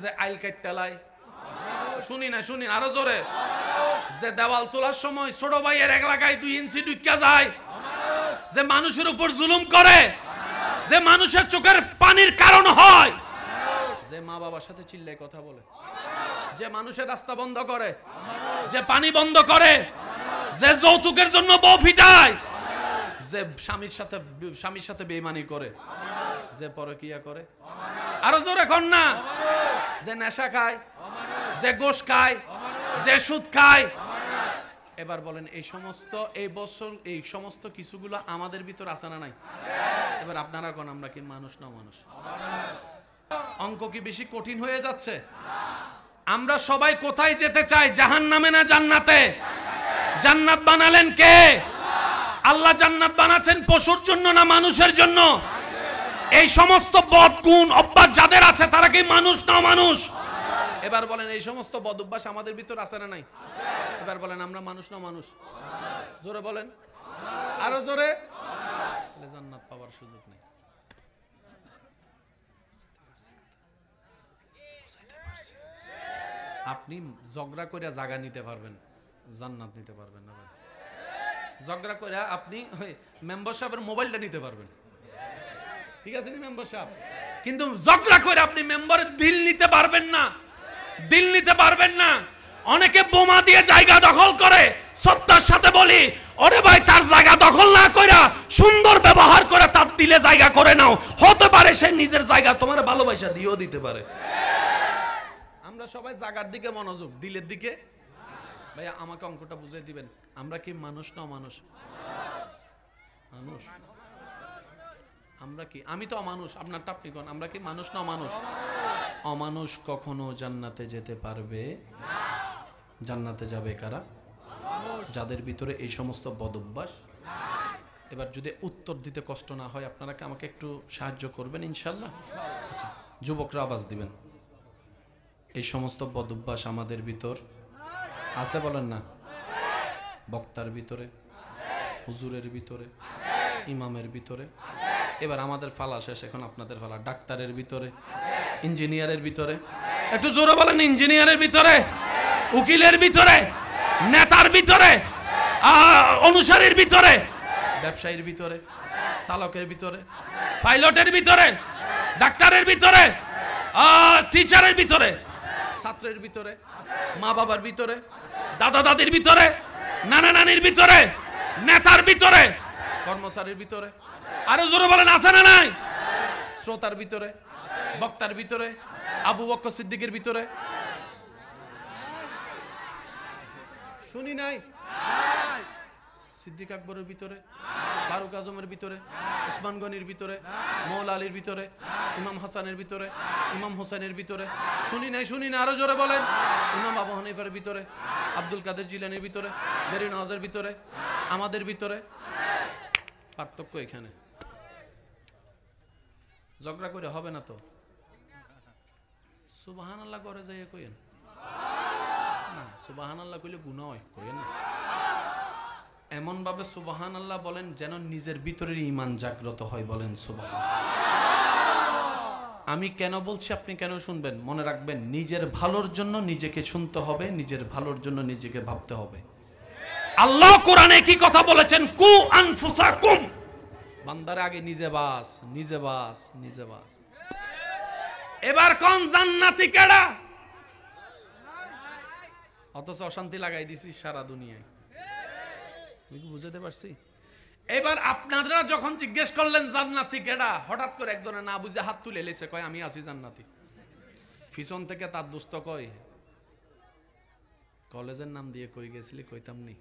যে আইল কাটটালায়। শুনি না, আরো জোরে, যে দেওয়াল তোলার সময় ছোট ভাইয়ের এক লাগায় 2 ইঞ্চি ঢুকা যায়, যে মানুষের উপর জুলুম করে, যে মানুষের চোখের পানির কারণ হয়, যে মা বাবার সাথে চিল্লায় কথা বলে, যে মানুষের রাস্তা বন্ধ করে, যে পানি বন্ধ করে, যে যৌতুকের জন্য বউ ফিটায়, যে স্বামীর সাথে বেঈমানি করে, যে পরকিয়া করে, আরো জোরে কোন না, যে নেশা খায়, যে গোশ খায়, যে সুদ খায়। এবার বলেন, এই সমস্ত কিছুগুলো আমাদের ভিতর আছে না নাই? এবার আপনারা কোন, আমরা কি মানুষ না মানুষ? অঙ্ক কি বেশি কঠিন হয়ে যাচ্ছে? আমরা সবাই কোথায় যেতে চাই? জাহান্নামে না জান্নাতে? জান্নাত বানালেন কে? আল্লাহ জান্নাত বানাচ্ছেন পশুর জন্য না মানুষের জন্য? এই সমস্ত বদগুণ অভ্যাস যাদের আছে তারা কি মানুষ না মানুষ? এবার বলেন, এই সমস্ত বদ অভ্যাস আমাদের ভিতর আছে না নাই? এবার বলেন, আমরা মানুষ না মানুষ? জোরে বলেন, আরো জোরে। জান্নাত পাওয়ার সুযোগ নেই। আপনি ঝগড়া করে জায়গা নিতে পারবেন, জান্নাত নিতে পারবেন না। ঝগড়া করে আপনি মেম্বার সাহেবের মোবাইলটা নিতে পারবেন, ঠিক আছে নি মেম্বার সাহেব, কিন্তু ঝগড়া করে আপনি মেম্বারের দিল নিতে পারবেন না, দিল নিতে পারবেন না। অনেকে বোমা দিয়ে জায়গা দখল করে, সত্তার সাথে বলি, ওরে ভাই তার জায়গা দখল না কইরা সুন্দর ব্যবহার করে তার দিলে জায়গা করে নাও। হতে পারে সে নিজের জায়গা তোমার ভালোবাসা দিয়েও দিতে পারে। আমরা সবাই জায়গার দিকে মনোযোগ, দিলের দিকে। ভাইয়া আমাকে অঙ্কটা বুঝিয়ে দিবেন, আমরা কি মানুষ না অমানুষ? মানুষ। আমরা কি? আমি তো অমানুষ, আপনারটা আপনি কোন, আমরা কি মানুষ না অমানুষ? অমানুষ কখনো জান্নাতে যেতে পারবে না। জান্নাতে যাবে কারা? যাদের ভিতরে এই সমস্ত বদঅভ্যাস। এবার যদি উত্তর দিতে কষ্ট না হয়, আপনারা কি আমাকে একটু সাহায্য করবেন ইনশাআল্লাহ? আচ্ছা, যুবকরা আওয়াজ দিবেন। এই সমস্ত বদঅভ্যাস আমাদের ভিতর আছে, বলেন না? বক্তার ভিতরে, হুজুরের ভিতরে, ইমামের ভিতরে। এবার আমাদের ফালা শেষ, এখন আপনাদের ফালা। ডাক্তারের ভিতরে, ইঞ্জিনিয়ারের ভিতরে, একটু জোরে বলেন। ইঞ্জিনিয়ারের ভিতরে, উকিলের ভিতরে, নেতার ভিতরে, অনুসারীর ভিতরে, ব্যবসায়ীর ভিতরে, চালকের ভিতরে, পাইলটের ভিতরে, ডাক্তারের ভিতরে, টিচারের ভিতরে, ছাত্রের ভিতরে, মা বাবার ভিতরে, দাদা দাদির ভিতরে, নানা নানির ভিতরে, নেতার ভিতরে, কর্মচারীর ভিতরে। আরো জোরে বলেন, আছে না নাই? শ্রোতার ভিতরে, বক্তার ভিতরে, আবু বকর সিদ্দিকের ভিতরে। শুনি নাই? সিদ্দিক আকবরের ভিতরে, ফারুক আজমের ভিতরে, উসমান গনির ভিতরে, মৌলা আলীর ভিতরে, ইমাম হাসানের ভিতরে, ইমাম হোসেনের ভিতরে। শুনি নাই? আরো জোরে বলেন। ইমাম আবু হানিফার ভিতরে, আব্দুল কাদের জিলানির ভিতরে, মেরি নওয়াজের ভিতরে, আমাদের ভিতরে। পার্থক্য এখানে। ঝগড়া করে হবে না তো? সুবহানাল্লাহ করে যাইয়া কইেন না, সুবহানাল্লাহ কইলে গুনাহ হয়, কইেন না। এমন ভাবে সুবহানাল্লাহ বলেন যেন নিজের ভিতরের ঈমান জাগ্রত হয়, বলেন সুবহান। আমি কেন বলছি আপনি কেন শুনবেন, মনে রাখবেন নিজের ভালোর জন্য নিজেকে শুনতে হবে, নিজের ভালোর জন্য নিজেকে ভাবতে হবে। আল্লাহ কোরআনে কি কথা বলেছেন, কু আনফুসাকুম, বান্দার আগে নিজে বাস, নিজে বাস, নিজে বাস। এবার কোন জান্নাতি কেডা, অথচ অশান্তি লাগাই দিছি সারা দুনিয়ায়, বুঝাতে পারছি? এবার আপনারা যখন জিজ্ঞেস করলেন জান্নাতি কেডা, হঠাৎ করে একজনে না বুঝে হাত তুলে লেছে, কয় আমি আছি জান্নাতি। পিছন থেকে তার দোস্ত কয়, কলেজের নাম দিয়ে কই গেছিলি, কইতাম নি।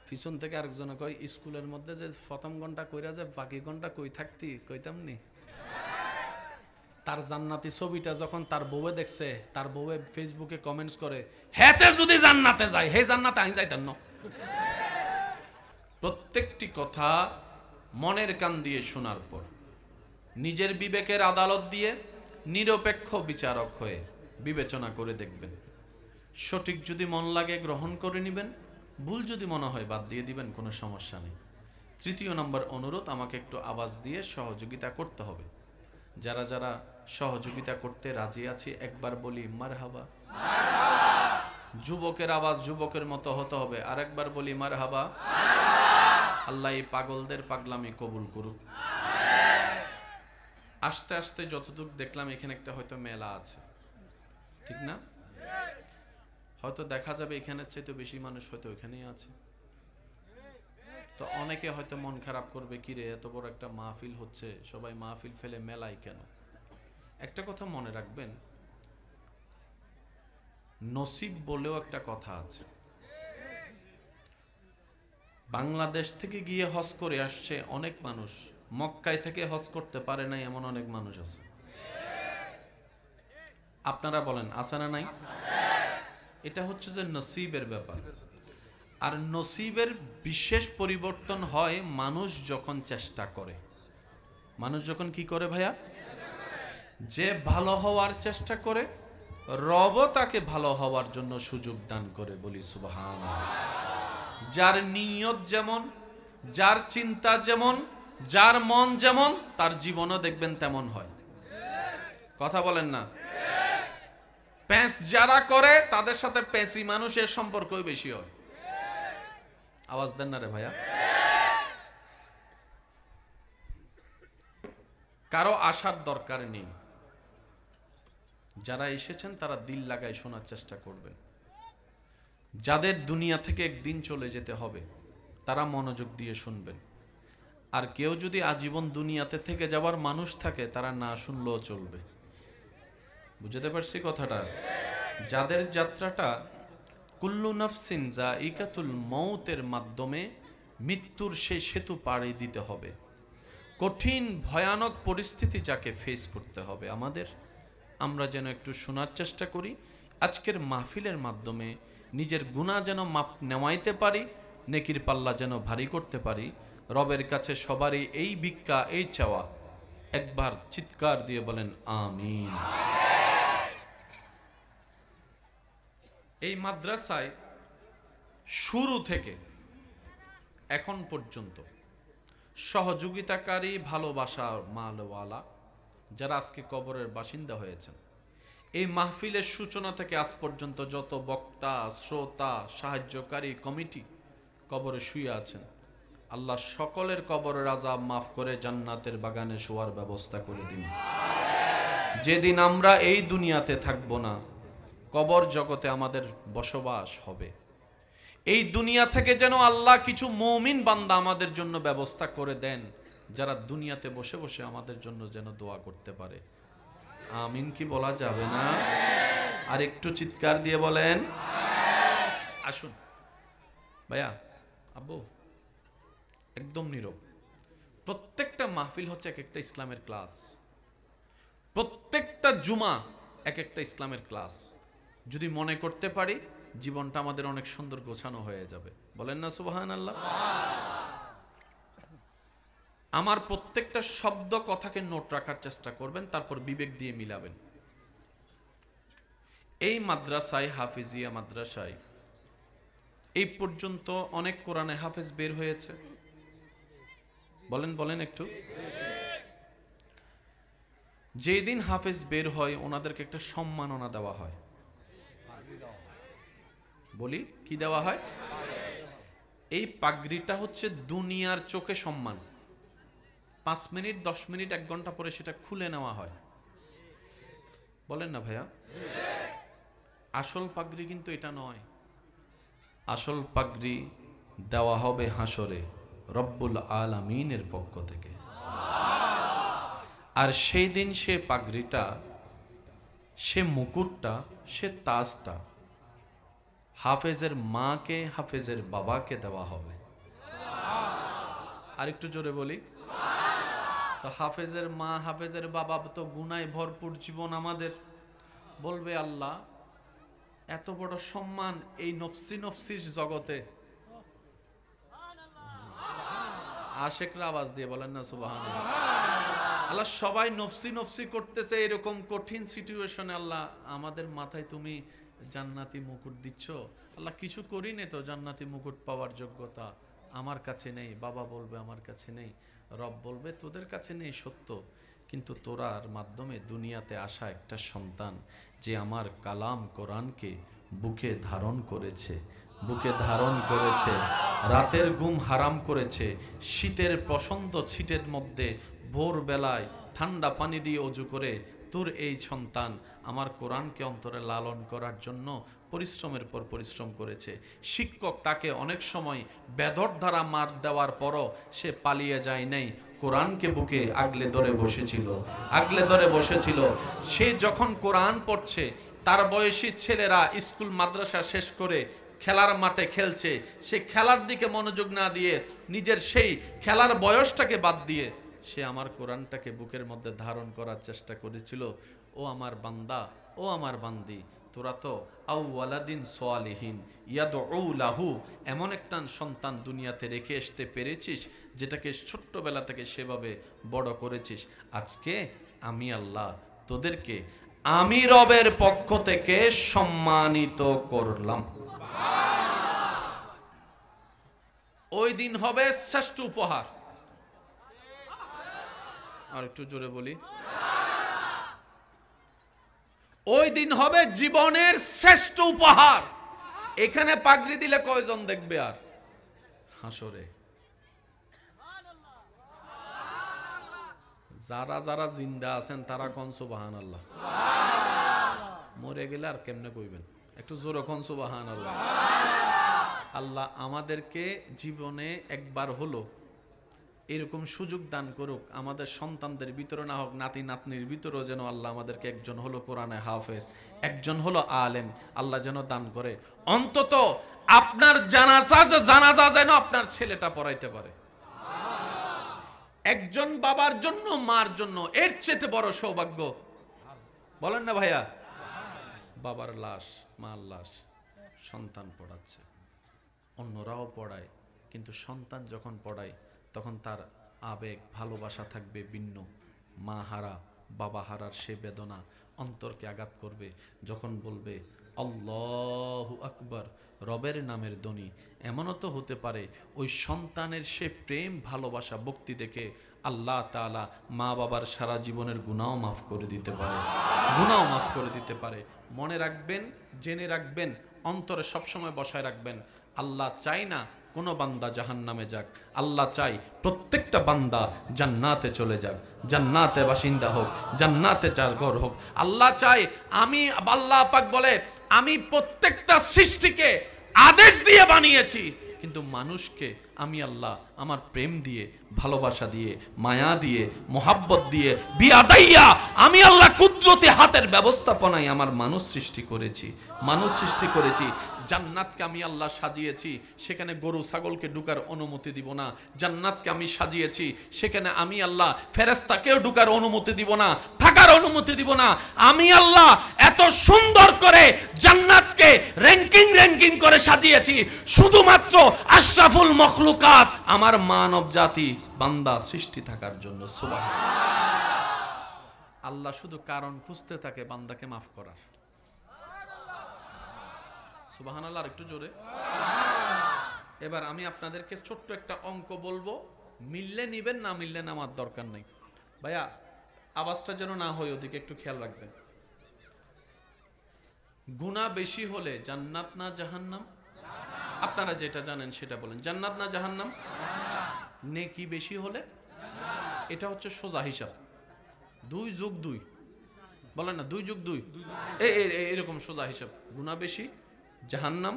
পিছন থেকে আরেকজনে কয়, স্কুলের মধ্যে যে প্রথম ঘন্টা কইরা যে বাকি ঘন্টা কই থাকতি, কইতাম নি। তার জান্নাতি ছবিটা যখন তার বউয়ে দেখছে, তার বউয়ে ফেসবুকে কমেন্টস করে, হেতে যদি জান্নাতে যায়, হে জান্নাতে আমি যাইতাম না। প্রত্যেকটি কথা মনের কান দিয়ে শোনার পর নিজের বিবেকের আদালত দিয়ে নিরপেক্ষ বিচারক হয়ে বিবেচনা করে দেখবেন। সঠিক যদি মন লাগে গ্রহণ করে নেবেন, ভুল যদি মনে হয় বাদ দিয়ে দিবেন, কোনো সমস্যা নেই। তৃতীয় নম্বর অনুরোধ, আমাকে একটু আওয়াজ দিয়ে সহযোগিতা করতে হবে। যারা যারা সহযোগিতা করতে রাজি আছে একবার বলি মারহাবা। যুবকের আওয়াজ যুবকের মতো হতে হবে, আরেকবার বলি মারহাবা। আল্লাহ এই পাগলদের পাগলামি কবুল করুক। আস্তে আস্তে যতটুকু দেখলাম এখানে একটা হয়তো মেলা আছে, ঠিক না? হয়তো দেখা যাবে এখানের চাইতে বেশি মানুষ হয়তো ওইখানেই আছে। তো অনেকে হয়তো মন খারাপ করবে, কিরে এত বড় একটা মাহফিল হচ্ছে, সবাই মাহফিল ফেলে মেলায় কেন? একটা কথা মনে রাখবেন, নসিব বলেও একটা কথা আছে। বাংলাদেশ থেকে গিয়ে হজ করে আসছে অনেক মানুষ, মক্কায় থেকে হজ করতে পারে নাই এমন অনেক মানুষ আছে। আপনারা বলেন আছে না নাই? এটা হচ্ছে যে নসিবের ব্যাপার। আর নসিবের বিশেষ পরিবর্তন হয় মানুষ যখন চেষ্টা করে। মানুষ যখন কি করে ভাইয়া? যে ভালো হওয়ার চেষ্টা করে, রব তাকে ভালো হওয়ার জন্য সুযোগ দান করে, বলি সুবহানাল্লাহ। যার নিয়ত যেমন, যার চিন্তা যেমন, যার মন যেমন, তার জীবনও দেখবেন তেমন হয়। কথা বলেন না? প্যাঁচ যারা করে তাদের সাথে প্যাঁচি মানুষের সম্পর্কই বেশি হয়। আওয়াজ দেন না রে ভাইয়া। কারো আসার দরকার নেই। যারা এসেছেন তারা দিল লাগায় শোনার চেষ্টা করবেন। যাদের দুনিয়া থেকে একদিন চলে যেতে হবে তারা মনোযোগ দিয়ে শুনবেন। আর কেউ যদি আজীবন দুনিয়াতে থেকে যাওয়ার মানুষ থাকে তারা না শুনলেও চলবে। বুঝতে পারছি কথাটা? যাদের যাত্রাটা কুল্লু নাফসিন যায়িকাতুল মউতের মাধ্যমে মৃত্যুর সেই সেতু পাড়ি দিতে হবে, কঠিন ভয়ানক পরিস্থিতি যাকে ফেস করতে হবে আমাদের, আমরা যেন একটু শোনার চেষ্টা করি। আজকের মাহফিলের মাধ্যমে নিজের গুনাহ যেন মাপ নেওয়াইতে পারি, নেকির পাল্লা যেন ভারী করতে পারি। রবের কাছে সবারই এই ভিক্ষা, এই চাওয়া। একবার চিৎকার দিয়ে বলেন আমিন। এই মাদ্রাসায় শুরু থেকে এখন পর্যন্ত সহযোগিতাকারী, ভালোবাসার মালওয়ালা যারা আজকে কবরের বাসিন্দা হয়েছেন, এই মাহফিলের সূচনা থেকে আজ পর্যন্ত যত বক্তা, শ্রোতা, সাহায্যকারী কমিটি কবরে শুয়ে আছেন, আল্লাহ সকলের কবরের আযাব মাফ করে জান্নাতের বাগানে শোয়ার ব্যবস্থা করে দিন। যেদিন আমরা এই দুনিয়াতে থাকব না, কবর জগতে আমাদের বসবাস হবে। এই দুনিয়া থেকে যেন আল্লাহ কিছু মুমিন বান্দা আমাদের জন্য ব্যবস্থা করে দেন, যারা দুনিয়াতে বসে বসে আমাদের জন্য যেন দোয়া করতে পারে। আমিন কি বলা যাবে না? আর একটু চিৎকার দিয়ে বলেন। আসুন ভাইয়া, আব্বু একদম নীরব। প্রত্যেকটা মাহফিল হচ্ছে এক একটা ইসলামের ক্লাস, প্রত্যেকটা জুমা এক একটা ইসলামের ক্লাস। যদি মনে করতে পারি জীবনটা আমাদের অনেক সুন্দর গোছানো হয়ে যাবে। বলেন না সুবহানাল্লাহ? আমার প্রত্যেকটা শব্দ কথাকে নোট রাখার চেষ্টা করবেন, তারপর বিবেক দিয়ে মিলাবেন। এই মাদ্রাসায়, হাফিজিয়া মাদ্রাসায় এই পর্যন্ত অনেক কোরআনে হাফেজ বের হয়েছে। বলেন বলেন একটু। যেই দিন হাফেজ বের হয় ওনাদেরকে একটা সম্মাননা দেওয়া হয়। বলি কি দেওয়া হয়? এই পাগড়িটা হচ্ছে দুনিয়ার চোখে সম্মান। 5 মিনিট 10 মিনিট 1 ঘন্টা পরে সেটা খুলে নেওয়া হয়। বলেন না ভাইয়া? আসল পাগড়ি কিন্তু এটা নয়। আসল পাগড়ি দেওয়া হবে হাসরে রব্বুল আলামিনের পক্ষ থেকে। আর সেই দিন সে পাগড়িটা, সে মুকুটটা, সে তাজটা হাফেজের মাকে, হাফেজের বাবাকে দেওয়া হবে। আর একটু জোরে বলি তো। হাফেজের মা, হাফেজের বাবা তো গুনায় ভরপুর জীবন আমাদের। বলবে আল্লাহ এত বড় সম্মান এই নফসি নফসির জগতে। আশেকরা আওয়াজ দিয়ে বলেন না সুবহানাল্লাহ। আল্লাহ সবাই নফসি নফসি করতেছে, এরকম কঠিন সিচুয়েশনে আল্লাহ আমাদের মাথায় তুমি জান্নাতি মুকুট দিচ্ছ। আল্লাহ কিছু করি নে তো জান্নাতি মুকুট পাওয়ার যোগ্যতা আমার কাছে নেই। বাবা বলবে আমার কাছে নেই। রব বলবে তোদের কাছে নেই সত্য, কিন্তু তোরার মাধ্যমে দুনিয়াতে আসা একটা সন্তান যে আমার কালাম কোরআনকে বুকে ধারণ করেছে, বুকে ধারণ করেছে, রাতের ঘুম হারাম করেছে, শীতের পছন্দ ছিটের মধ্যে ভোরবেলায় ঠান্ডা পানি দিয়ে অজু করে তোর এই সন্তান আমার কোরআনকে অন্তরে লালন করার জন্য পরিশ্রমের পর পরিশ্রম করেছে। শিক্ষক তাকে অনেক সময় বেদর দ্বারা মার দেওয়ার পরও সে পালিয়ে যায় নাই, কোরআনকে বুকে আগলে ধরে বসেছিল, আগলে ধরে বসেছিল। সে যখন কোরআন পড়ছে, তার বয়সী ছেলেরা স্কুল মাদ্রাসা শেষ করে খেলার মাঠে খেলছে, সে খেলার দিকে মনোযোগ না দিয়ে নিজের সেই খেলার বয়সটাকে বাদ দিয়ে সে আমার কোরআনটাকে বুকের মধ্যে ধারণ করার চেষ্টা করেছিল। ও আমার বান্দা, ও আমার বান্দি, তোরা তো আউওয়ালাদিন সালিহিন ইয়াদউ লাহু, এমন একটা সন্তান দুনিয়াতে রেখে আসতে পেরেছিস যেটাকে ছোট্টবেলা থেকে সেভাবে বড় করেছিস। আজকে আমি আল্লাহ তোদেরকে আমি রবের পক্ষ থেকে সম্মানিত করলাম। ওই দিন হবে শ্রেষ্ঠ উপহার। আর একটু জোরে বলি, ওই দিন হবে জীবনের শ্রেষ্ঠ উপহার। এখানে পাগড়ি দিলে কয়জন দেখবে? আর হাসরে যারা যারা জিন্দা আছেন তারা কোন সুবহানাল্লাহ। মরে গেলে আর কেমনে কইবেন? একটু জোরে কোন সুবহানাল্লাহ। আল্লাহ আমাদেরকে জীবনে একবার হলো এরকম সুযোগ দান করুক, আমাদের সন্তানদের ভিতরে না হোক, নাতি নাতনির ভিতরেও যেন আল্লাহ আমাদেরকে একজন হলো কোরআনে হাফেজ, একজন হলো আলেম আল্লাহ যেন দান করে। অন্তত আপনার জানাজা যেন আপনার ছেলেটা পড়াইতে পারে। একজন বাবার জন্য, মার জন্য এর চেয়ে বড় সৌভাগ্য বলেন না ভাইয়া? বাবার লাশ, মার লাশ সন্তান পড়াচ্ছে, অন্যরাও পড়ায়, কিন্তু সন্তান যখন পড়ায় তখন তার আবেগ ভালোবাসা থাকবে ভিন্ন। মা হারা, বাবা হারার সে বেদনা অন্তরকে আঘাত করবে। যখন বলবে আল্লাহু আকবার, রবের নামের ধ্বনি, এমনও তো হতে পারে ওই সন্তানের সে প্রেম ভালোবাসা ভক্তি দেখে আল্লাহ তাআলা মা বাবার সারা জীবনের গুনাহও মাফ করে দিতে পারে, গুনাহও মাফ করে দিতে পারে। মনে রাখবেন, জেনে রাখবেন, অন্তরে সবসময় বসায় রাখবেন, আল্লাহ চাই না কোনো বান্দা জাহান্নামে যাক। আল্লাহ চাই প্রত্যেকটা বান্দা জান্নাতে চলে যাক, জান্নাতে বাসিন্দা হোক, জান্নাতে যার ঘর হোক। আল্লাহ চাই, আমি আল্লাহ পাক বলে আমি প্রত্যেকটা সৃষ্টিকে আদেশ দিয়ে বানিয়েছি, কিন্তু মানুষকে আমি আল্লাহ আমার প্রেম দিয়ে, ভালোবাসা দিয়ে, মায়া দিয়ে, মোহাব্বত দিয়ে, বিয়াদাইয়া আমি আল্লাহ কুদরতি হাতের ব্যবস্থাপনায় আমার মানুষ সৃষ্টি করেছি, মানুষ সৃষ্টি করেছি। জান্নাতকে আমি আল্লাহ সাজিয়েছি, সেখানে গরু ছাগলকে ঢুকার অনুমতি দিব না। জান্নাতকে আমি সাজিয়েছি, সেখানে আমি আল্লাহ ফেরেশতাকেও ঢুকার অনুমতি দিব না, থাকার অনুমতি দিব না। আমি আল্লাহ এত সুন্দর করে জান্নাতকে র্যাঙ্কিং করে সাজিয়েছি শুধুমাত্র আশরাফুল মখলুকাত আমার মানব জাতি বান্দা সৃষ্টি থাকার জন্য। সুবহানাল্লাহ। আল্লাহ শুধু কারণ খুঁজতে থাকে বান্দাকে মাফ করার। সুবহানাল্লাহ, আর একটু জোরে। এবার আমি আপনাদেরকে ছোট্ট একটা অঙ্ক বলবো, মিললে নিবেন, না মিললে নেওয়ার দরকার নেই। ভাইয়া আওয়াজটা যেন না হয়, ওদিকে একটু খেয়াল রাখবেন। গুনাহ বেশি হলে জান্নাত না জাহান্নাম? আপনারা যেটা জানেন সেটা বলেন। জান্নাত না জাহান্নাম? নেকি বেশি হলে? এটা হচ্ছে সোজা হিসাব, 2 যোগ 2, বলেন না 2 যোগ 2, এরকম সোজা হিসাব। গুনাহ বেশি জাহান্নাম,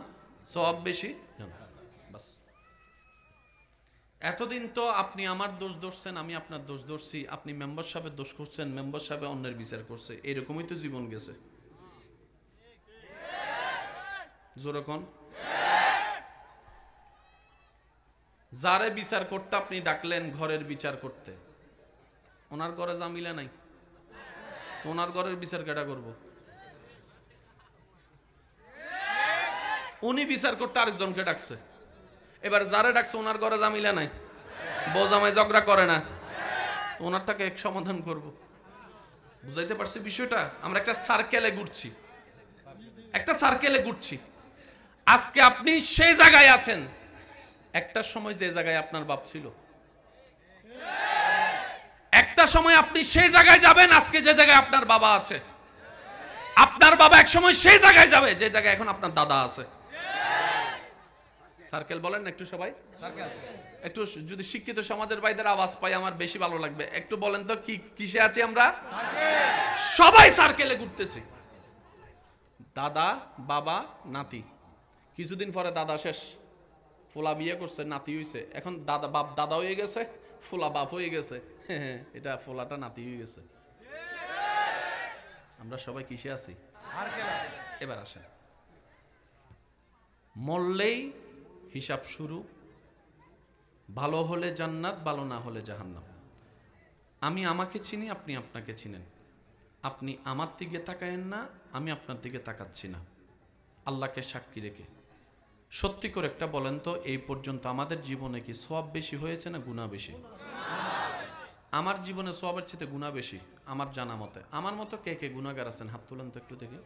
সওয়াব বেশি জান্নাত। বাস। এতদিন তো আপনি আমার দোষ ধরছেন, আমি আপনার দোষ ধরছি, আপনি মেম্বার সাহেবের দোষ করছেন, মেম্বার সাহেব অন্যের বিচার করছে, এরকমই তো জীবন গেছে। জোরে কোন? যারে বিচার করতে আপনি ডাকলেন ঘরের বিচার করতে, ওনার ঘরে জামিলা নাই, তো ওনার ঘরের বিচার কেডা করব? উনি বিচার করতে আরেকজনকে ডাকছে। এবার যারে ডাকছে ওনার ঘরে জামিলা নাই, বউ জামাই ঝগড়া করে না, তো ওনারটাকে এক সমাধান করব। বুঝাইতে পারছি বিষয়টা? আমরা একটা সার্কেলে ঘুরছি, একটা সার্কেলে ঘুরছি। আজকে আপনি সেই জায়গায় আছেন, একটা সময় যে জায়গায় আপনার বাপ ছিল, একটা সময় আপনি সেই জায়গায় যাবেন আজকে যে জায়গায় আপনার বাবা আছে। আপনার বাবা এক সময় সেই জায়গায় যাবে যে জায়গায় এখন আপনার দাদা আছে। সার্কেল বলেন না একটু সবাই? একটু যদি শিক্ষিত সমাজের ভাইদের আওয়াজ পাই আমার বেশি ভালো লাগবে। একটু বলেন তো কি কিসে আছি আমরা? সবাই সার্কেলে ঘুরতেছি। দাদা, বাবা, নাতি। কিছুদিন পরে দাদা শেষ, ফুলা বিয়ে করছে, নাতি হইছে। এখন দাদা বাপ দাদা হয়ে গেছে, ফুলা বাপ হয়ে গেছে, এটা ফুলাটা নাতি হয়ে গেছে। আমরা সবাই কিসে আছি? এবার আসেন, মরলেই হিসাব শুরু। ভালো হলে জান্নাত, ভালো না হলে জাহান্নাম। আমি আমাকে চিনি, আপনি আপনাকে চিনেন। আপনি আমার দিকে তাকায়েন না, আমি আপনার দিকে তাকাচ্ছি না, আল্লাহকে সাক্ষী রেখে। সত্যি করে একটা বলেন তো, এই পর্যন্ত আমাদের জীবনে কি সওয়াব বেশি হয়েছে না গুনাহ বেশি? আমার জীবনে সওয়াবের চেয়ে গুনাহ বেশি আমার জানা মতে। আমার মতো কে কে গুনাহগার আছেন? হাত তুলেন তো একটু দেখি,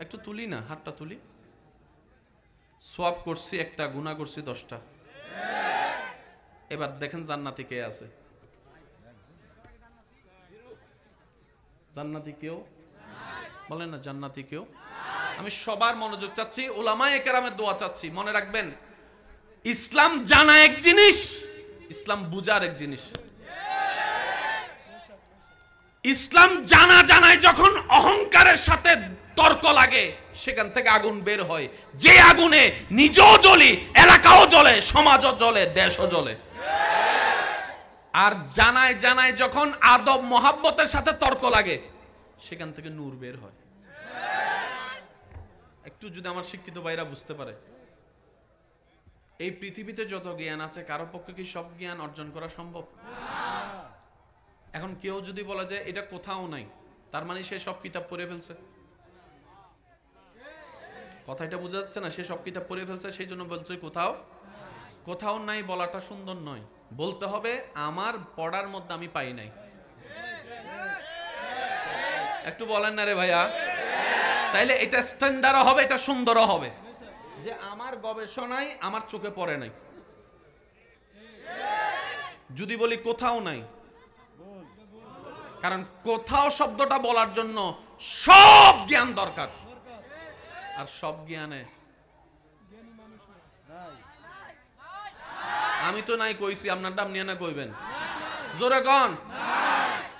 একটু তুলি না, হাতটা তুলি। সওয়াব করছি একটা, গুনাহ করছি 10টা। এবার দেখেন জান্নাতি কে আছে? জান্নাতি কেউ? বলেন না জান্নাতি কেউ? আমি সবার মনোযোগ চাচ্ছি, উলামায়ে কেরামের দোয়া চাচ্ছি। মনে রাখবেন, ইসলাম জানা এক জিনিস, ইসলাম বুঝার এক জিনিস। ইসলাম জানায় যখন অহংকারের সাথে তর্ক লাগে, সেখান থেকে আগুন বের হয়, যে আগুনে নিজেও জ্বলি, এলাকাও জ্বলে, সমাজও জ্বলে, দেশও জ্বলে। আর জানায় যখন আদব মোহাব্বতের সাথে তর্ক লাগে, সেখান থেকে নূর বের হয়। একটু যদি আমার শিক্ষিত ভাইরা বুঝতে পারে, এই পৃথিবীতে যত জ্ঞান আছে কারো পক্ষে কি সব জ্ঞান অর্জন করা সম্ভব? এখন কেউ যদি বলে যে এটা কোথাও নাই, তার মানে সে সব কিতাব পড়ে ফেলছে। কথাটা বোঝা যাচ্ছে না? সে সব কিতাব পড়ে ফেলছে, সেই জন্য বলছে কোথাও নাই। বলাটা সুন্দর নয়, বলতে হবে আমার পড়ার মধ্যে আমি পাই নাই। একটু বলেন না রে ভাইয়া? তাইলে এটা স্ট্যান্ডার্ডও হবে, এটা সুন্দরও হবে, যে আমার গবেষণায় আমার চোখে পড়ে নাই। যদি বলি কোথাও নাই, কারণ কোথাও শব্দটা বলার জন্য সব জ্ঞান দরকার, আর সব জ্ঞানে আমি তো নাই কইছি, আপনার নাম নিয়ে না কইবেন। জোরে কন।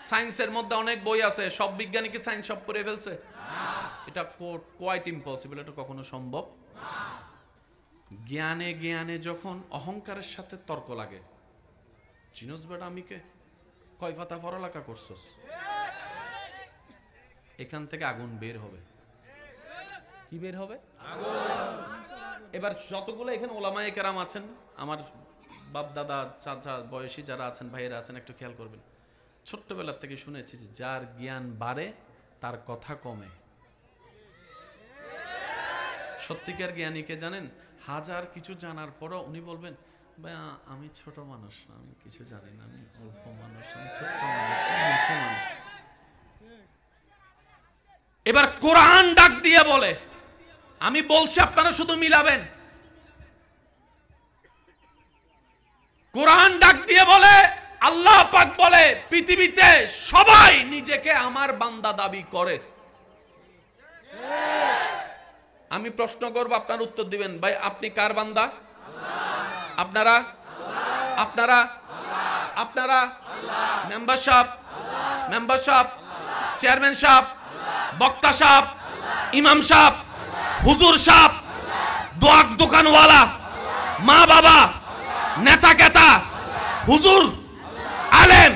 সায়েন্সের মধ্যে অনেক বই আছে, সব বিজ্ঞানী কি সায়েন্স সব করে ফেলছে? এটা কোয়াইট ইম্পসিবল, এটা কখনো সম্ভব। জ্ঞানে যখন অহংকারের সাথে তর্ক লাগে, চিনোস বেটা আমি কে, কয় পাতা পড়ালেখা করছস, এখান থেকে আগুন বের হবে। কি বের হবে? এবার যতগুলো এখানে ওলামায়ে কেরাম আছেন, আমার বাপ দাদা চাচা বয়সী যারা আছেন, ভাইয়েরা আছেন, একটু খেয়াল করবেন। ছোট্টবেলার থেকে শুনেছি যে যার জ্ঞান বাড়ে তার কথা কমে। সত্যিকার জ্ঞানীকে জানেন, হাজার কিছু জানার পরও উনি বলবেন, ভাই আমি ছোট মানুষ, আমি কিছু জানি না, আমি অল্প মানুষ, আমি ছোট্ট মানুষ। এবার কোরআন ডাক দিয়ে বলে, আমি বলছি আপনারা শুধু মিলাবেন। কোরআন ডাক দিয়ে বলে, আল্লাহ পাক বলে, পৃথিবীতে সবাই নিজেকে আমার বান্দা দাবি করে। আমি প্রশ্ন করব, আপনার উত্তর দিবেন। ভাই আপনি কার বান্দা? আপনারা আপনারা আপনারা মেম্বার সাহেব, মেম্বার সাহেব, চেয়ারম্যান সাহেব, বক্তা সাহেব, ইমাম সাহেব, হুজুর সাহেব, দোকানওয়ালা, মা বাবা, নেতা কেতা, হুজুর, আলেম,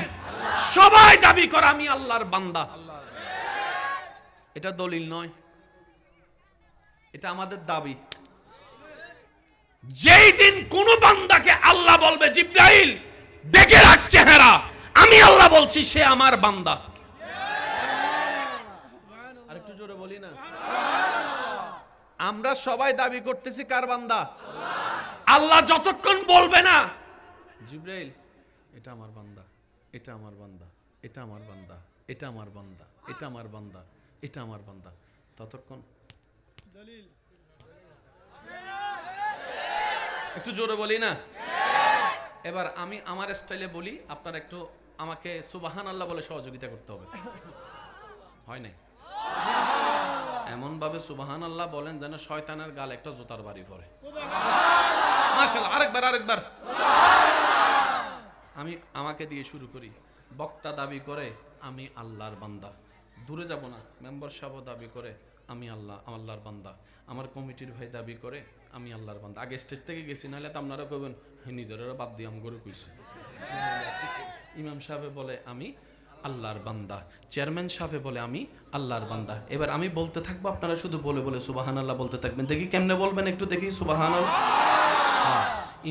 সবাই দাবি করে আমি আল্লাহর বান্দা। এটা দলিল নয়, এটা আমাদের দাবি। যেই দিন কোন বান্দাকে আল্লাহ বলবে, জিবরাইল দেখে রাখ চেহারা, আমি আল্লাহ বলছি সে আমার বান্দা। আরেকটু জোরে বলি না? আমরা সবাই দাবি করতেছি কার বান্দা? আল্লাহ যতক্ষণ বলবে না, জিবরাইল এটা আমার বান্দা, এটা আমার বান্দা, এটা আমার বান্দা, এটা আমার বান্দা, এটা আমার বান্দা, এটা আমার বান্দা, ততক্ষণ একটু জোরে বলি না? এবার আমি আমার স্টাইলে বলি, আপনারা একটু আমাকে সুবহানাল্লাহ বলে সহযোগিতা করতে হবে। হয় না? এমন ভাবে সুবহানাল্লাহ বলেন যেন শয়তানের গাল একটা জুতার বাড়ি পড়ে। মাশাআল্লাহ, আরেকবার। আমি আমাকে দিয়ে শুরু করি। বক্তা দাবি করে আমি আল্লাহর বান্দা, দূরে যাব না। মেম্বার সাহেব দাবি করে আমি আল্লাহর বান্দা। আমার কমিটির ভাই দাবি করে আমি আল্লাহর বান্দা। আগে স্টেজ থেকে গেছি, নাহলে তো আপনারা কবেন নিজেরা বাদ দিয়ে আম করে কইছি। ইমাম সাহেব বলে আমি আল্লাহর বান্দা, চেয়ারম্যান সাহেব বলে আমি আল্লাহর বান্দা। এবার আমি বলতে থাকবো, আপনারা শুধু বলে বলে সুবহানাল্লাহ বলতে থাকবেন। দেখি কেমনে বলবেন, একটু দেখি। সুবহানাল্লাহ।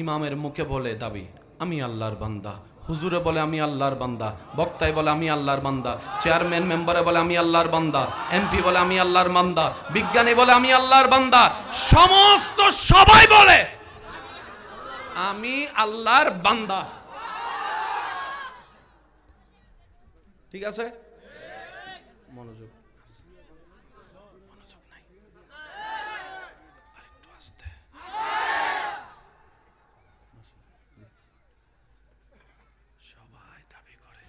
ইমামের মুখে বলে দাবি আমি আল্লাহর বান্দা, হুজুরে বলে আমি আল্লাহর বান্দা, বক্তায় বলে আমি আল্লাহর বান্দা, চেয়ারম্যান মেম্বারে বলে আমি আল্লাহর বান্দা, এমপি বলে আমি আল্লাহর বান্দা, বিজ্ঞানী বলে আমি আল্লাহর বান্দা, সমস্ত সবাই বলে আমি আল্লাহর বান্দা। ঠিক আছে? মনোযোগ নাই, আরেকটু আস্তে। সবাই দাবি করে